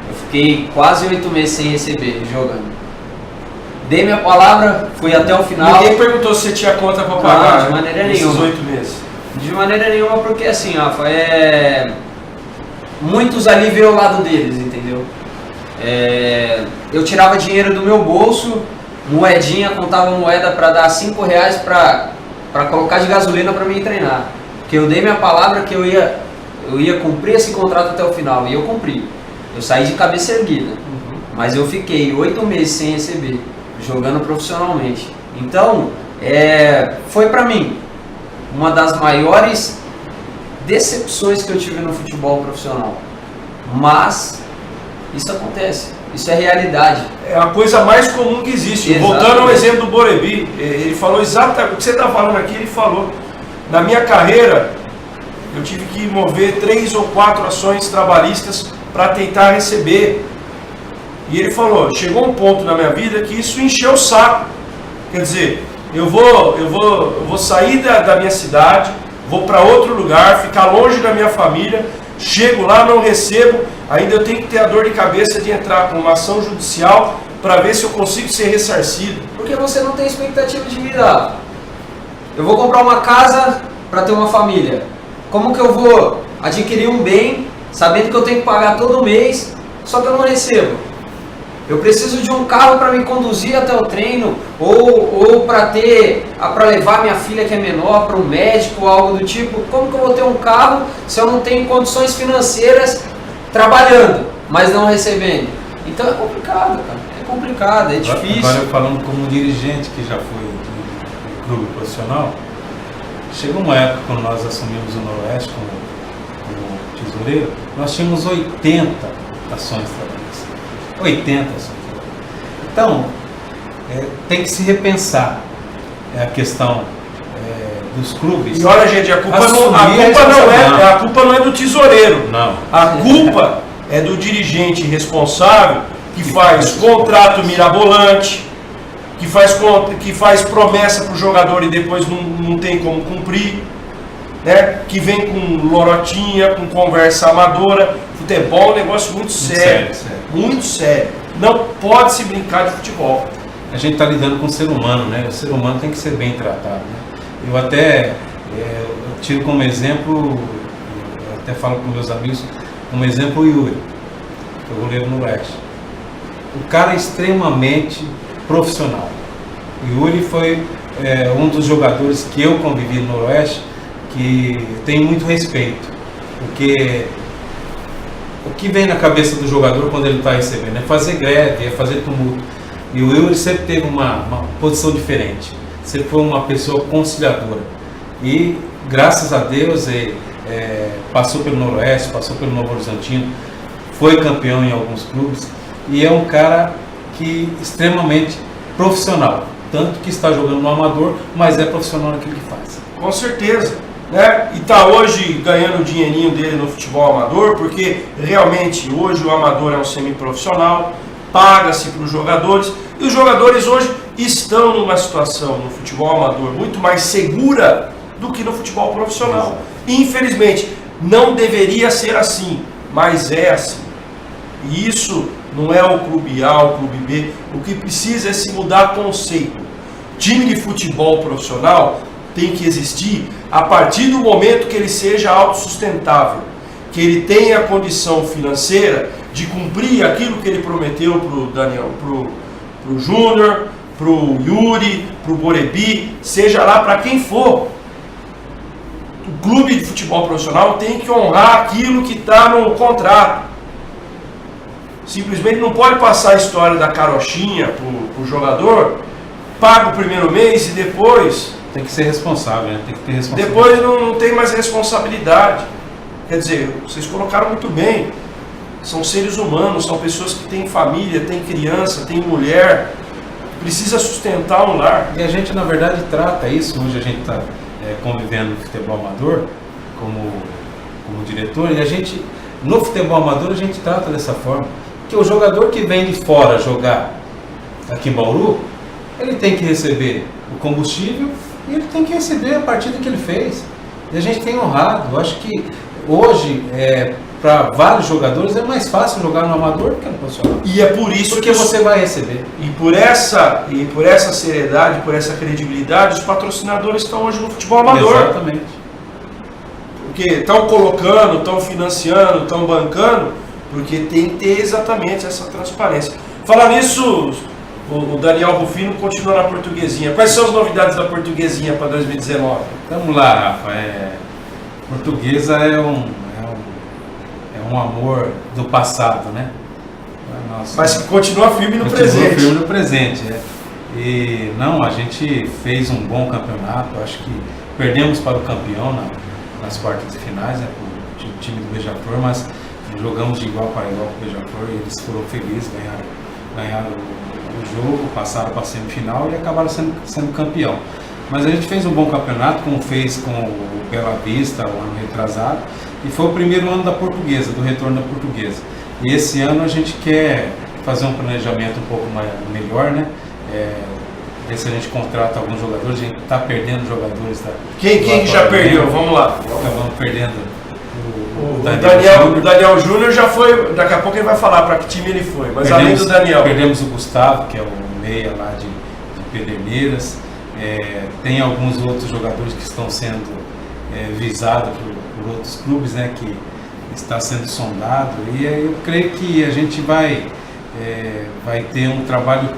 Eu fiquei quase 8 meses sem receber, jogando. Dei minha palavra, fui até o final. Ninguém perguntou se você tinha conta para pagar. Não, de maneira nesses nenhuma. 8 meses. De maneira nenhuma, porque assim, Rafa, muitos ali veio ao lado deles, entendeu? Eu tirava dinheiro do meu bolso, moedinha, contava moeda para dar R$5 para colocar de gasolina para mim treinar. Porque eu dei minha palavra que eu ia cumprir esse contrato até o final, e eu cumpri. Eu saí de cabeça erguida, mas eu fiquei 8 meses sem receber, jogando profissionalmente. Então, foi para mim uma das maiores decepções que eu tive no futebol profissional. Mas isso acontece, isso é realidade. É a coisa mais comum que existe. Exatamente. Voltando ao exemplo do Borebi, ele falou exatamente o que você está falando aqui, ele falou. Na minha carreira, eu tive que mover 3 ou 4 ações trabalhistas para tentar receber. E ele falou, chegou um ponto na minha vida que isso encheu o saco. Quer dizer, eu vou sair da minha cidade, vou para outro lugar, ficar longe da minha família, chego lá, não recebo, ainda eu tenho que ter a dor de cabeça de entrar com uma ação judicial para ver se eu consigo ser ressarcido. Porque você não tem expectativa de vida. Eu vou comprar uma casa para ter uma família. Como que eu vou adquirir um bem, sabendo que eu tenho que pagar todo mês, só que eu não recebo? Eu preciso de um carro para me conduzir até o treino, ou para levar minha filha que é menor para um médico, algo do tipo. Como que eu vou ter um carro se eu não tenho condições financeiras trabalhando, mas não recebendo? Então é complicado, cara. É complicado, é difícil. Agora eu falando como dirigente que já foi de clube profissional, chegou uma época quando nós assumimos o Noroeste como tesoureiro, nós tínhamos 80 ações trabalhistas. 80 ações. Então, tem que se repensar a questão dos clubes. E olha, gente, a culpa não é do tesoureiro. Não. A culpa é do dirigente responsável que faz contrato mirabolante, que faz promessa para o jogador e depois não tem como cumprir, né? Que vem com lorotinha, com conversa amadora. Futebol é um negócio muito sério. Muito sério. Não pode se brincar de futebol. A gente está lidando com o ser humano, né? O ser humano tem que ser bem tratado, né? Eu até eu tiro como exemplo, eu até falo com meus amigos, como exemplo o Yuri, que é o goleiro no Oeste. O cara é extremamente profissional. O Yuri foi um dos jogadores que eu convivi no Noroeste que tem muito respeito, porque o que vem na cabeça do jogador quando ele está recebendo é fazer greve, é fazer tumulto. E o Yuri sempre teve uma posição diferente, sempre foi uma pessoa conciliadora. E graças a Deus ele passou pelo Noroeste, passou pelo Novo Horizontino, foi campeão em alguns clubes e é um cara que extremamente profissional, tanto que está jogando no amador, mas é profissional naquilo que faz. Com certeza, né? E está hoje ganhando o dinheirinho dele no futebol amador, porque realmente hoje o amador é um semiprofissional, paga-se para os jogadores, e os jogadores hoje estão numa situação no futebol amador muito mais segura do que no futebol profissional. Infelizmente, não deveria ser assim, mas é assim. E isso não é o clube A, o clube B. O que precisa é se mudar conceito. Time de futebol profissional tem que existir a partir do momento que ele seja autossustentável, que ele tenha a condição financeira de cumprir aquilo que ele prometeu para o Daniel, para o Júnior, para o Yuri, para o Borebi, seja lá para quem for. O clube de futebol profissional tem que honrar aquilo que está no contrato. Simplesmente não pode passar a história da carochinha para o jogador, paga o primeiro mês e depois... Tem que ser responsável, né? Tem que ter responsabilidade. Depois não tem mais responsabilidade. Quer dizer, vocês colocaram muito bem. São seres humanos, são pessoas que têm família, têm criança, têm mulher, precisa sustentar um lar. E a gente, na verdade, trata isso. Hoje a gente está convivendo no futebol amador como diretor, e a gente, no futebol amador, a gente trata dessa forma. Que o jogador que vem de fora jogar aqui em Bauru, ele tem que receber o combustível e ele tem que receber a partida que ele fez. E a gente tem honrado. Eu acho que hoje, para vários jogadores é mais fácil jogar no amador do que no profissional. E é por isso porque você vai receber. E por essa seriedade, por essa credibilidade, os patrocinadores estão hoje no futebol amador. Exatamente. Porque estão colocando, estão financiando, estão bancando, porque tem que ter exatamente essa transparência. Falar nisso, o Daniel Rufino continua na Portuguesinha. Quais são as novidades da Portuguesinha para 2019? Vamos lá, Rafa. Portuguesa é um amor do passado, né? Mas que continua firme no presente. Continua firme no presente, E não, a gente fez um bom campeonato. Acho que perdemos para o campeão nas quartas de finais, né? O time do Beija-Flor, mas jogamos de igual para igual com o Beija-Flor e eles foram felizes, ganharam o jogo, passaram para a semifinal e acabaram sendo campeão. Mas a gente fez um bom campeonato, como fez com o Bela Vista, o ano retrasado, e foi o primeiro ano da Portuguesa, do retorno da Portuguesa. E esse ano a gente quer fazer um planejamento um pouco melhor, né? Ver se a gente contrata alguns jogadores, a gente está perdendo jogadores. Quem já perdeu? Vamos lá. Acabamos perdendo o Daniel Júnior já foi, daqui a pouco ele vai falar para que time ele foi, mas além do Daniel. Perdemos o Gustavo, que é o meia lá de Pederneiras. Tem alguns outros jogadores que estão sendo visados por outros clubes, né, que está sendo sondado, e eu creio que a gente vai ter um trabalho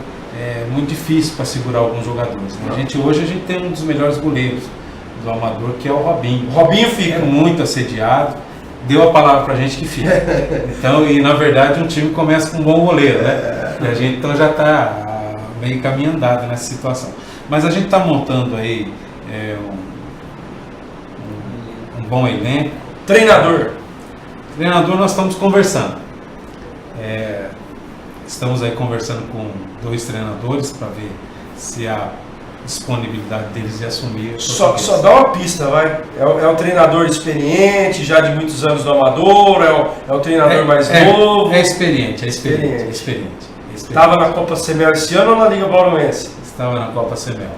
muito difícil para segurar alguns jogadores, né? Hoje a gente tem um dos melhores goleiros do amador, que é o Robinho. O Robinho fica muito assediado, deu a palavra para a gente que fica. Então, e na verdade um time começa com um bom goleiro, né? E a gente então já está meio caminho andado nessa situação. Mas a gente está montando aí um bom elenco. Treinador, nós estamos conversando. Estamos aí conversando com 2 treinadores para ver se há disponibilidade deles de assumir. Só dá uma pista, vai. É um treinador experiente, já de muitos anos no amador, é o treinador mais novo. É experiente. Estava na Copa Semel esse ano ou na Liga Bauruense? Estava na Copa Semel.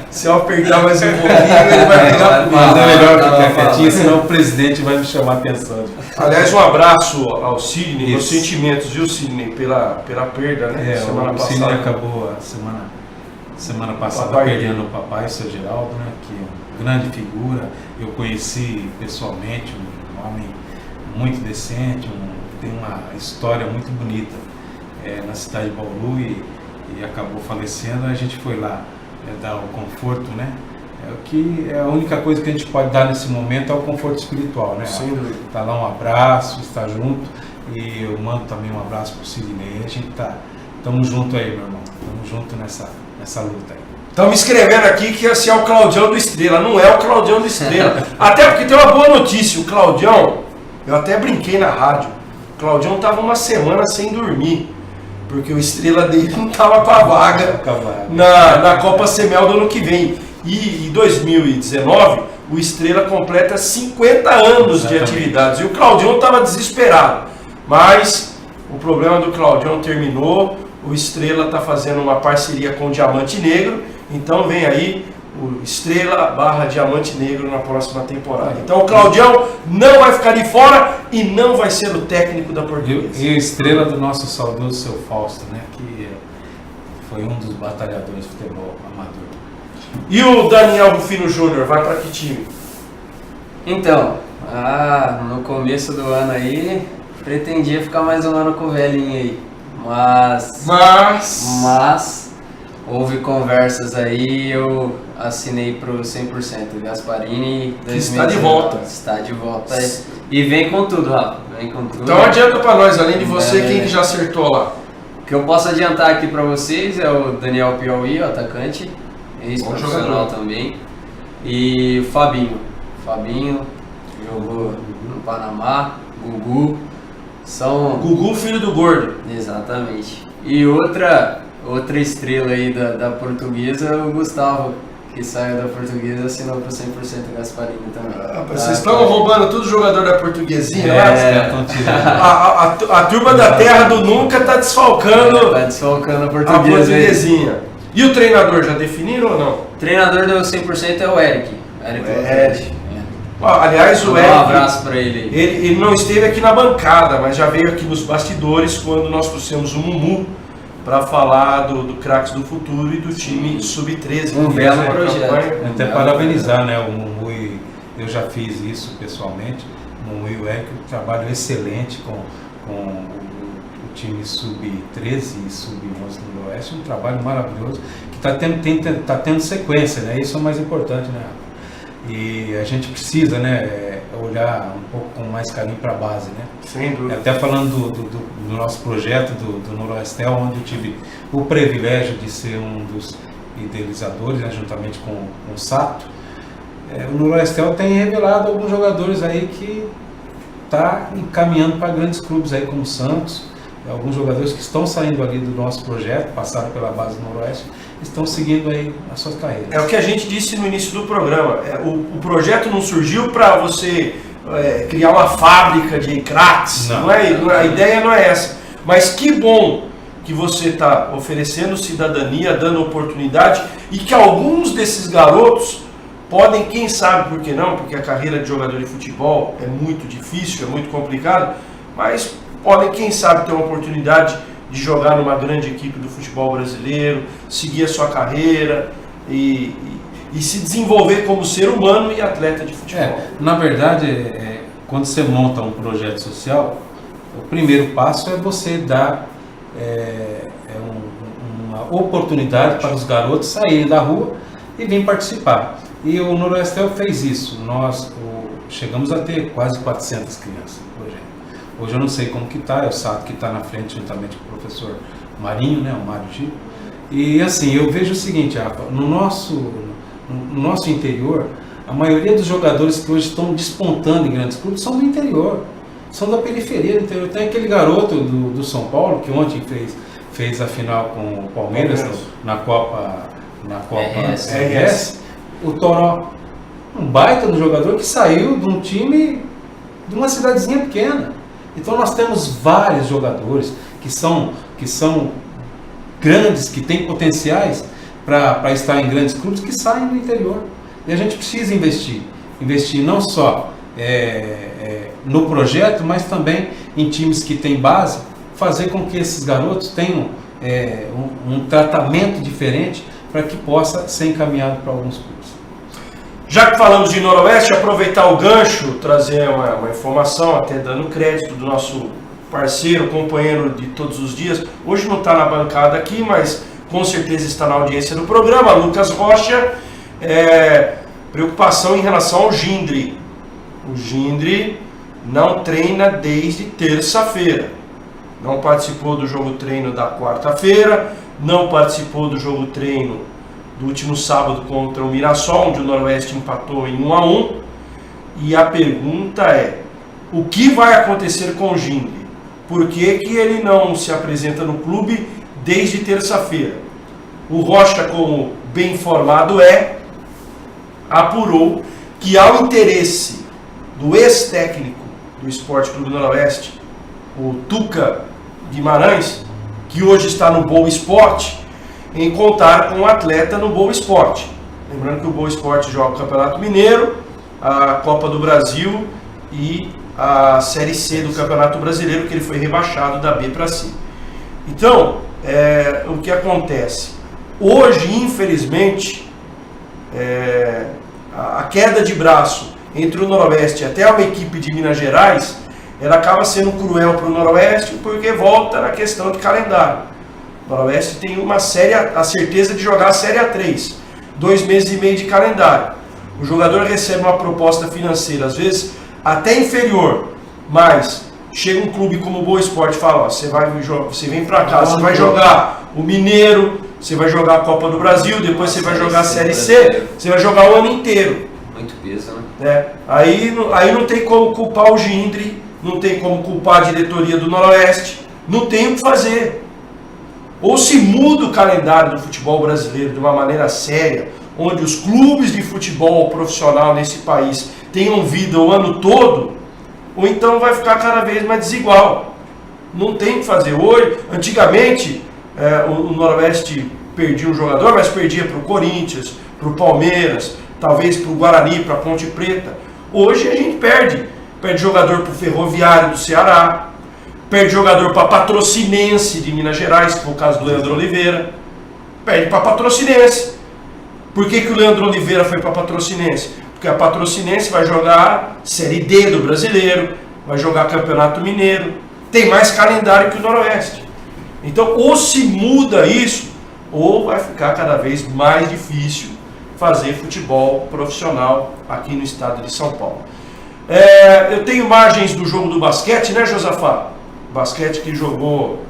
Se eu apertar mais um pouquinho, ele vai pegar comigo. Mas é melhor ficar quietinho, senão o presidente vai me chamar a atenção. Aliás, um abraço ao Sidney, meus sentimentos, viu, Sidney, pela perda, né? Semana passada. O Sidney acabou a semana passada perdendo o papai, o seu Geraldo, né? Que é uma grande figura. Eu conheci pessoalmente, um homem muito decente, tem uma história muito bonita na cidade de Bauru e acabou falecendo. A gente foi lá dar o conforto, né? A única coisa que a gente pode dar nesse momento é o conforto espiritual, né? Sem dúvida. Tá lá um abraço, estar junto, e eu mando também um abraço pro Sidney. A gente estamos junto aí, meu irmão, estamos junto nessa luta aí. Estão me escrevendo aqui que esse é o Claudião do Estrela. Não é o Claudião do Estrela. Até porque tem uma boa notícia. O Claudião, eu até brinquei na rádio, o Claudião estava uma semana sem dormir, porque o Estrela dele não estava com a vaga na Copa Semel do ano que vem. E em 2019, o Estrela completa 50 anos de atividades. E o Claudião estava desesperado. Mas o problema do Claudião terminou. O Estrela está fazendo uma parceria com o Diamante Negro. Então vem aí o Estrela / Diamante Negro na próxima temporada. Então o Claudião não vai ficar de fora e não vai ser o técnico da Portuguesa. E o Estrela do nosso saudoso seu Fausto, né? Que foi um dos batalhadores de futebol amador. E o Daniel Rufino Júnior, vai para que time? Então, no começo do ano aí, pretendia ficar mais um ano com o velhinho aí. Mas houve conversas aí, eu assinei pro 100%. Gasparini, que está de volta. Está de volta. E vem com tudo, Rafa. Vem com tudo. Então adianta para nós, além de você, quem que já acertou lá? O que eu posso adiantar aqui para vocês é o Daniel Piauí, o atacante. Ex-profissional também. E o Fabinho. Jogou no Panamá. Gugu. Gugu, filho do gordo. Exatamente. E outra estrela aí da Portuguesa é o Gustavo, que saiu da Portuguesa, assinou pro 100% Gasparini também. Vocês estão roubando tudo jogador da Portuguesinha, né? A turma da terra do Nunca tá desfalcando, a Portuguesinha. Aí. E o treinador, já definiram ou não? O treinador do 100% é o Eric. Aliás, o Um Eric, abraço para ele. Ele não esteve aqui na bancada, mas já veio aqui nos bastidores quando nós trouxemos o Mumu para falar do Craques do Futuro e do time Sub-13. Um belo projeto. Até parabenizar, né, o Mumu, e eu já fiz isso pessoalmente. O Mumu e o Eric, um trabalho excelente com o time Sub-13 e Sub-11 do Oeste, um trabalho maravilhoso que está tendo sequência, né? Isso é o mais importante, né? E a gente precisa, né, olhar um pouco com mais carinho para a base, né? Sem dúvida. Até falando do nosso projeto do Noroestel, onde eu tive o privilégio de ser um dos idealizadores, né, juntamente com o Sato, o Noroestel tem revelado alguns jogadores aí que está encaminhando para grandes clubes aí como o Santos. Alguns jogadores que estão saindo ali do nosso projeto, passaram pela base do Noroeste, estão seguindo aí as suas carreiras. É o que a gente disse no início do programa. O projeto não surgiu para você criar uma fábrica de craques. Não é, a ideia não é essa. Mas que bom que você está oferecendo cidadania, dando oportunidade, e que alguns desses garotos podem, quem sabe por que não, porque a carreira de jogador de futebol é muito difícil, é muito complicado, mas podem, quem sabe, ter uma oportunidade de jogar numa grande equipe do futebol brasileiro, seguir a sua carreira e se desenvolver como ser humano e atleta de futebol. Na verdade, quando você monta um projeto social, o primeiro passo é você dar uma oportunidade para os garotos saírem da rua e virem participar. E o Noroestel fez isso. Nós chegamos a ter quase 400 crianças no projeto. Hoje eu não sei como que está, é o Sato que está na frente juntamente com o professor Marinho, né, o Mário Gil. E assim, eu vejo o seguinte, Rafa, no nosso interior, a maioria dos jogadores que hoje estão despontando em grandes clubes são do interior, são da periferia do interior. Tem aquele garoto do São Paulo que ontem fez a final com o Palmeiras na Copa RS, o Toró, um baita do jogador que saiu de um time de uma cidadezinha pequena. Então nós temos vários jogadores que são grandes, que têm potenciais para estar em grandes clubes, que saem do interior. E a gente precisa investir não só no projeto, mas também em times que têm base, fazer com que esses garotos tenham um tratamento diferente para que possa ser encaminhado para alguns clubes. Já que falamos de Noroeste, aproveitar o gancho, trazer uma informação, até dando crédito do nosso parceiro, companheiro de todos os dias. Hoje não está na bancada aqui, mas com certeza está na audiência do programa, Lucas Rocha. Preocupação em relação ao Gindre. O Gindre não treina desde terça-feira. Não participou do jogo treino da quarta-feira, não participou do jogo treino do último sábado contra o Mirassol, onde o Noroeste empatou em 1-1. E a pergunta é: o que vai acontecer com o Gindre? Por que ele não se apresenta no clube desde terça-feira? O Rocha, como bem informado apurou que há o interesse do ex-técnico do Esporte Clube Noroeste, o Tuca Guimarães, que hoje está no Boa Esporte, em contar com um atleta no Boa Esporte. Lembrando que o Boa Esporte joga o Campeonato Mineiro, a Copa do Brasil e a Série C do Campeonato Brasileiro, que ele foi rebaixado da B para C. Então, o que acontece? Hoje, infelizmente, a queda de braço entre o Noroeste e até uma equipe de Minas Gerais, ela acaba sendo cruel para o Noroeste, porque volta na questão de calendário. O Noroeste tem a certeza de jogar a Série A3, 2 meses e meio de calendário. O jogador recebe uma proposta financeira, às vezes até inferior, mas chega um clube como o Boa Esporte e fala: você vem pra cá, você vai jogar o Mineiro, você vai jogar a Copa do Brasil, depois você vai jogar a Série C, você vai jogar o ano inteiro. Muito peso, né? Aí não tem como culpar o Gindre, não tem como culpar a diretoria do Noroeste, não tem o que fazer. Ou se muda o calendário do futebol brasileiro de uma maneira séria, onde os clubes de futebol profissional nesse país tenham vida o ano todo, ou então vai ficar cada vez mais desigual. Não tem o que fazer. Hoje, antigamente, o Noroeste perdia um jogador, mas perdia para o Corinthians, para o Palmeiras, talvez para o Guarani, para a Ponte Preta. Hoje a gente perde jogador para o Ferroviário do Ceará, perde jogador para Patrocinense de Minas Gerais, que foi o caso do Leandro Oliveira, perde para Patrocinense. Por que o Leandro Oliveira foi para Patrocinense? Porque a Patrocinense vai jogar Série D do Brasileiro, vai jogar Campeonato Mineiro, tem mais calendário que o Noroeste. Então, ou se muda isso, ou vai ficar cada vez mais difícil fazer futebol profissional aqui no estado de São Paulo. Eu tenho imagens do jogo do basquete, né, Josafá? Basquete que jogou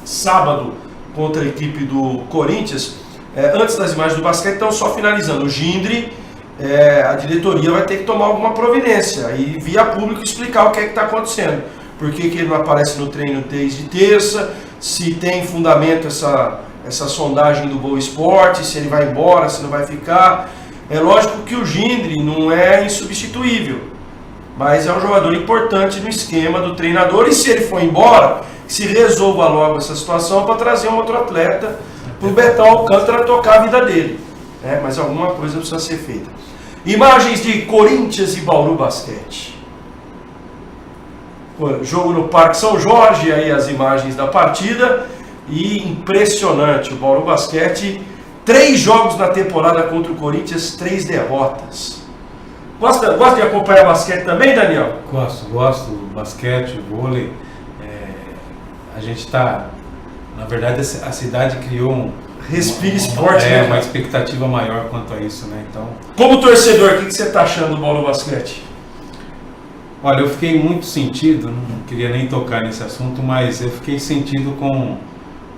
sábado contra a equipe do Corinthians. Antes das imagens do basquete, então, só finalizando, o Gindre, a diretoria vai ter que tomar alguma providência e via público explicar o que é que está acontecendo. Por que ele não aparece no treino desde terça, se tem fundamento essa sondagem do Boa Esporte, se ele vai embora, se não vai ficar. É lógico que o Gindre não é insubstituível, mas é um jogador importante no esquema do treinador, e se ele for embora, se resolva logo essa situação para trazer um outro atleta para o Betão Alcântara tocar a vida dele. Mas alguma coisa precisa ser feita. Imagens de Corinthians e Bauru Basquete. Jogo no Parque São Jorge, aí as imagens da partida, e impressionante, o Bauru Basquete, 3 jogos na temporada contra o Corinthians, 3 derrotas. Gosta de acompanhar basquete também, Daniel? Gosto do basquete, o vôlei. A gente está, na verdade, a cidade criou Respira esporte, né? Uma expectativa maior quanto a isso, né? Então, como torcedor, o que você está achando do Bauru Basquete? Olha, eu fiquei muito sentido, não queria nem tocar nesse assunto, mas eu fiquei sentido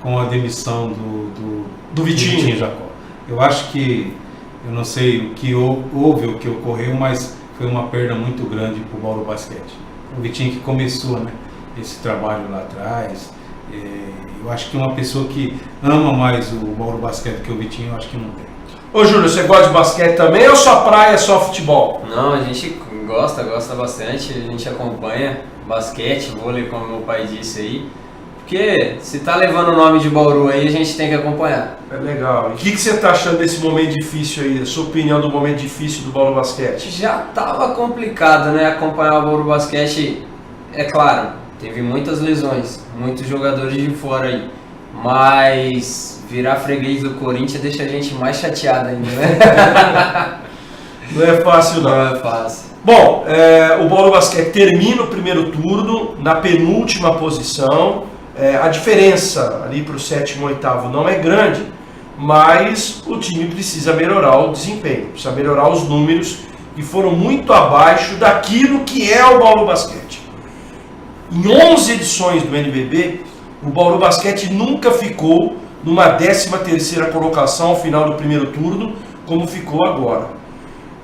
com a demissão do Vitinho Jacó. Eu acho que, eu não sei o que houve, o que ocorreu, mas foi uma perda muito grande para o Bauru Basquete. O Vitinho que começou, né, esse trabalho lá atrás. Eu acho que uma pessoa que ama mais o Bauru Basquete que o Vitinho, eu acho que não tem. Ô Júlio, você gosta de basquete também ou só praia, só futebol? Não, a gente gosta bastante, a gente acompanha basquete, vôlei, como meu pai disse aí. Porque se tá levando o nome de Bauru aí, a gente tem que acompanhar. É legal. E o que você tá achando desse momento difícil aí? A sua opinião do momento difícil do Bauru Basquete? Já tava complicado, né, acompanhar o Bauru Basquete. É claro, teve muitas lesões, muitos jogadores de fora aí. Mas virar freguês do Corinthians deixa a gente mais chateado ainda, né? Não é fácil não. Não é fácil. Bom, o Bauru Basquete termina o primeiro turno na penúltima posição. A diferença ali para o 7º e 8º não é grande, mas o time precisa melhorar o desempenho, precisa melhorar os números que foram muito abaixo daquilo que é o Bauru Basquete. Em 11 edições do NBB, o Bauru Basquete nunca ficou numa 13ª colocação ao final do primeiro turno, como ficou agora.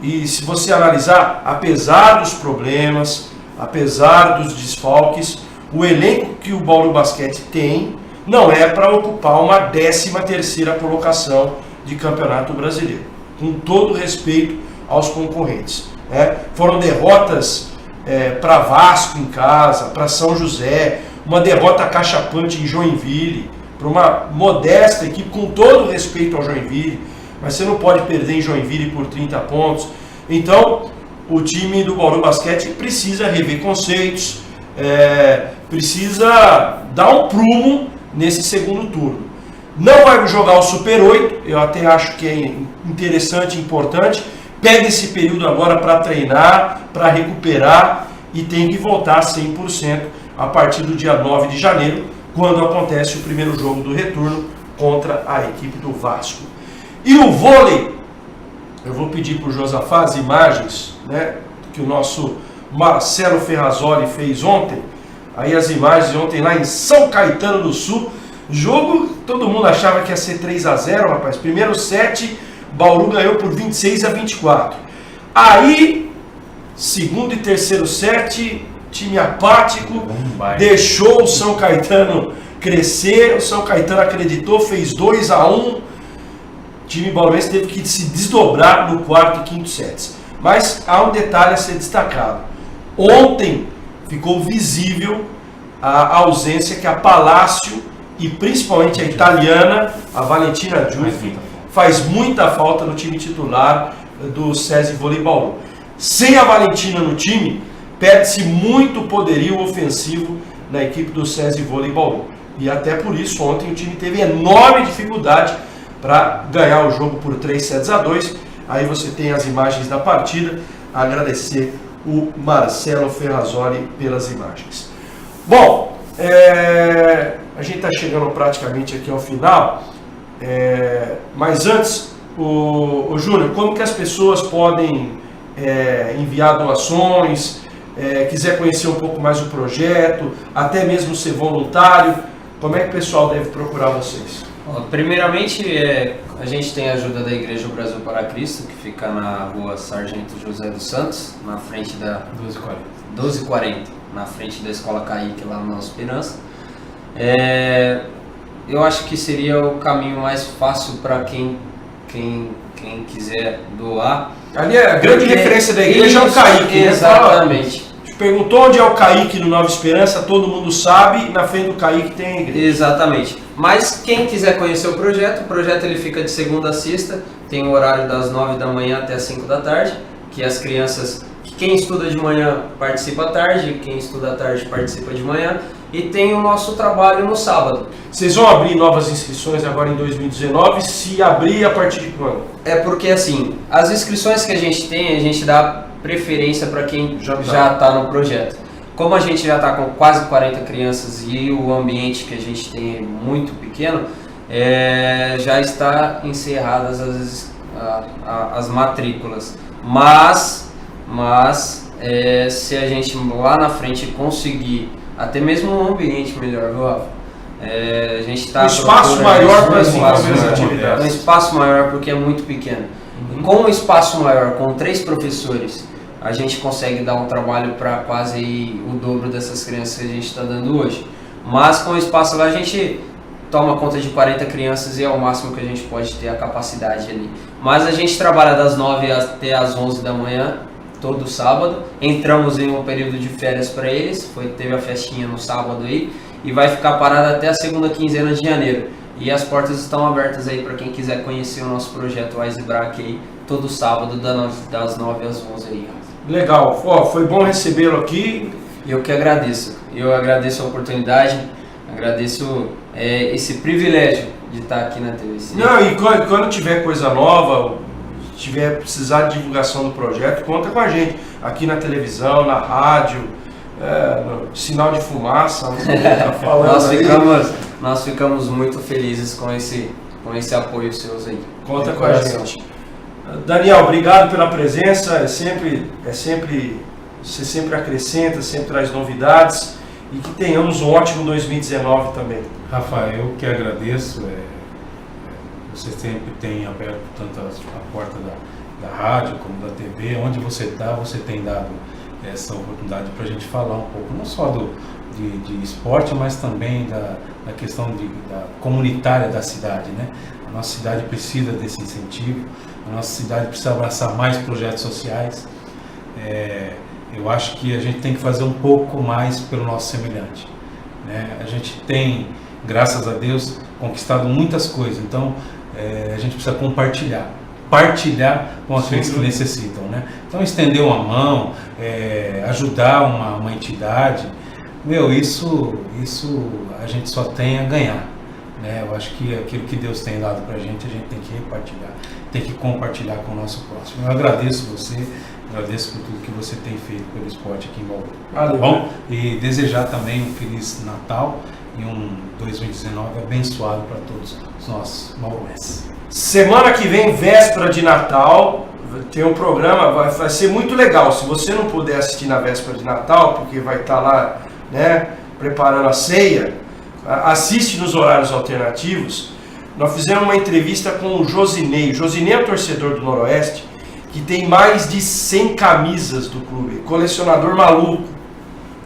E se você analisar, apesar dos problemas, apesar dos desfalques, o elenco que o Bauru Basquete tem não é para ocupar uma 13ª colocação de Campeonato Brasileiro, com todo respeito aos concorrentes. Foram derrotas para Vasco em casa, para São José, uma derrota cachapante em Joinville, para uma modesta equipe, com todo respeito ao Joinville, mas você não pode perder em Joinville por 30 pontos. Então, o time do Bauru Basquete precisa rever conceitos, precisa dar um prumo nesse segundo turno. Não vai jogar o Super 8, eu até acho que é interessante e importante. Pega esse período agora para treinar, para recuperar, e tem que voltar 100% a partir do dia 9 de janeiro, quando acontece o primeiro jogo do retorno contra a equipe do Vasco. E o vôlei, eu vou pedir para o Josafá as imagens, né, que o nosso Marcelo Ferrazoli fez ontem. Aí as imagens de ontem lá em São Caetano do Sul. Jogo, todo mundo achava que ia ser 3-0, rapaz. Primeiro set, Bauru ganhou por 26-24. Aí, segundo e terceiro set, time apático, deixou o São Caetano crescer. O São Caetano acreditou, fez 2-1. O time bauruense teve que se desdobrar no quarto e quinto sets. Mas há um detalhe a ser destacado. Ontem ficou visível a ausência que a Palácio e principalmente a italiana, a Valentina Giuffi, faz muita falta no time titular do SESI Vôlei Bauru. sem a Valentina no time, perde-se muito poderio ofensivo na equipe do SESI Vôlei Bauru. E até por isso ontem o time teve enorme dificuldade para ganhar o jogo por 3-2. Aí você tem as imagens da partida. Agradecer o Marcelo Ferrazoli pelas imagens. Bom, a gente está chegando praticamente aqui ao final, mas antes, o Júnior, como que as pessoas podem enviar doações, quiser conhecer um pouco mais o projeto, até mesmo ser voluntário, como é que o pessoal deve procurar vocês? Primeiramente, a gente tem a ajuda da Igreja Brasil para Cristo, que fica na rua Sargento José dos Santos, na frente da 1240, na frente da Escola Kaique, lá na Nossa Esperança. Eu acho que seria o caminho mais fácil para quem quiser doar. Ali a grande referência da igreja é o Kaique, né? Exatamente. Perguntou onde é o Kaique no Nova Esperança, todo mundo sabe, na frente do Kaique tem a igreja. Exatamente. Mas quem quiser conhecer o projeto ele fica de segunda a sexta, tem o horário das 9 da manhã até as 5 da tarde, que as crianças, quem estuda de manhã participa à tarde, quem estuda à tarde participa de manhã, e tem o nosso trabalho no sábado. Vocês vão abrir novas inscrições agora em 2019, se abrir a partir de quando? Porque assim, as inscrições que a gente tem, a gente dá preferência para quem já está no projeto. Como a gente já está com quase 40 crianças e o ambiente que a gente tem é muito pequeno, já está encerradas as matrículas. Mas se a gente lá na frente conseguir até mesmo um ambiente melhor, viu, Rafa? A gente está um espaço maior para desenvolver as atividades. Um espaço maior porque é muito pequeno. Com um espaço maior, com 3 professores, a gente consegue dar um trabalho para quase o dobro dessas crianças que a gente está dando hoje. Mas com o espaço lá a gente toma conta de 40 crianças e é o máximo que a gente pode ter a capacidade ali. Mas a gente trabalha das 9 até as 11 da manhã, todo sábado. Entramos em um período de férias para eles, teve a festinha no sábado aí, e vai ficar parada até a segunda quinzena de janeiro. E as portas estão abertas aí para quem quiser conhecer o nosso projeto Icebreak aí, todo sábado das 9 às 11 aí. Legal, foi bom recebê-lo aqui. Eu que agradeço. Eu agradeço a oportunidade, agradeço esse privilégio de estar aqui na TVC. Não, e quando tiver coisa nova, tiver precisar de divulgação do projeto, conta com a gente. Aqui na televisão, na rádio, no sinal de fumaça, tá falando nós ficamos muito felizes com esse apoio seu aí. Conta com a gente. Daniel, obrigado pela presença, você sempre acrescenta, sempre traz novidades e que tenhamos um ótimo 2019 também. Rafael, eu que agradeço, você sempre tem aberto tanto a porta da rádio como da TV, onde você tem dado essa oportunidade para a gente falar um pouco, não só de esporte, mas também da questão da comunitária da cidade, né? A nossa cidade precisa desse incentivo, a nossa cidade precisa abraçar mais projetos sociais. Eu acho que a gente tem que fazer um pouco mais pelo nosso semelhante, né? A gente tem, graças a Deus, conquistado muitas coisas, então a gente precisa partilhar com aqueles que necessitam, né? Então estender uma mão, ajudar uma entidade, isso a gente só tem a ganhar, né? Eu acho que aquilo que Deus tem dado pra gente, a gente tem que repartilhar, tem que compartilhar com o nosso próximo. Eu agradeço você, agradeço por tudo que você tem feito pelo esporte aqui em Bauru. Tá bom? E desejar também um Feliz Natal e um 2019 abençoado para todos os nossos bauruenses. Semana que vem, véspera de Natal, tem um programa, vai ser muito legal. Se você não puder assistir na véspera de Natal, porque vai estar lá, né, preparando a ceia, assiste nos horários alternativos. Nós fizemos uma entrevista com o Josinei. O Josinei é o torcedor do Noroeste, que tem mais de 100 camisas do clube, colecionador maluco.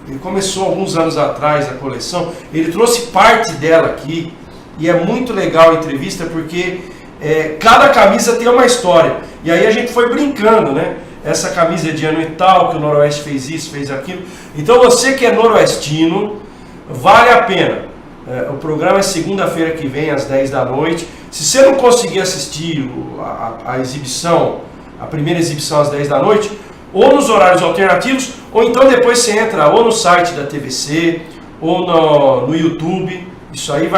Ele começou alguns anos atrás a coleção, ele trouxe parte dela aqui, e é muito legal a entrevista porque cada camisa tem uma história. E aí a gente foi brincando, né? Essa camisa é de ano e tal, que o Noroeste fez isso, fez aquilo. Então você que é noroestino, vale a pena. O programa é segunda-feira que vem, às 10 da noite. Se você não conseguir assistir a exibição, a primeira exibição às 10 da noite, ou nos horários alternativos, ou então depois você entra ou no site da TVC, ou no YouTube. Isso aí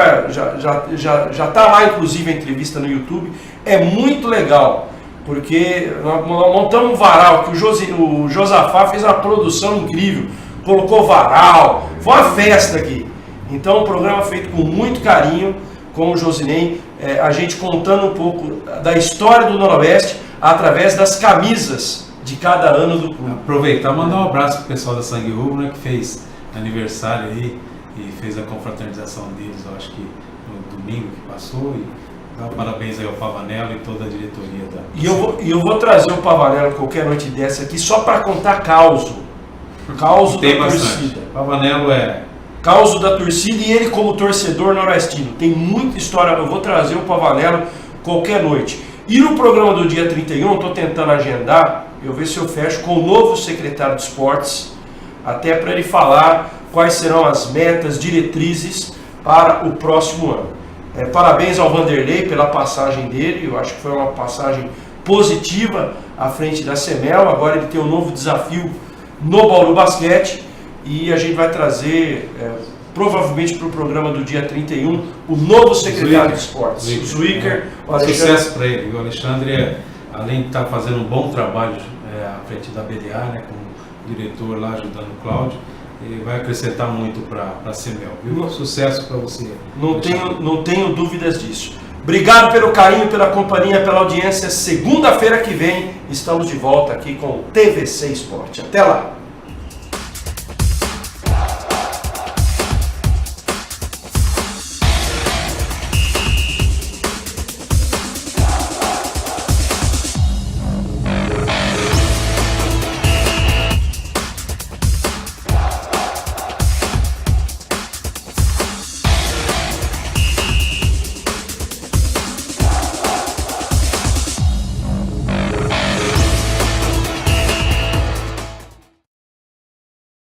já tá lá, inclusive, a entrevista no YouTube. É muito legal, porque nós montamos um varal, que o Josafá fez uma produção incrível, colocou varal, foi uma festa aqui. Então, um programa feito com muito carinho, com o Josinei, a gente contando um pouco da história do Noroeste através das camisas de cada ano do clube. Aproveitar e mandar um abraço pro pessoal da Sangue Rubro, né, que fez aniversário aí e fez a confraternização deles, eu acho que no domingo que passou, e dar parabéns aí ao Pavanello e toda a diretoria da... E eu vou trazer o Pavanello qualquer noite dessa aqui só para contar causo da torcida. Pavanello Causo da torcida e ele como torcedor noroestino. Tem muita história, eu vou trazer o Pavanello qualquer noite. E no programa do dia 31, estou tentando agendar, eu ver se eu fecho com o novo secretário de esportes, até para ele falar quais serão as metas, diretrizes para o próximo ano. Parabéns ao Vanderlei pela passagem dele, eu acho que foi uma passagem positiva à frente da Semel. Agora ele tem um novo desafio no Bauru Basquete e a gente vai trazer, provavelmente para o programa do dia 31, o novo secretário de esportes, o Zwicker. Sucesso para ele. O Alexandre, além de estar fazendo um bom trabalho à frente da BDA, né, como diretor lá ajudando o Cláudio, ele vai acrescentar muito para a Semel. Sucesso para você. Não tenho dúvidas disso. Obrigado pelo carinho, pela companhia, pela audiência. Segunda-feira que vem estamos de volta aqui com o TVC Esporte. Até lá!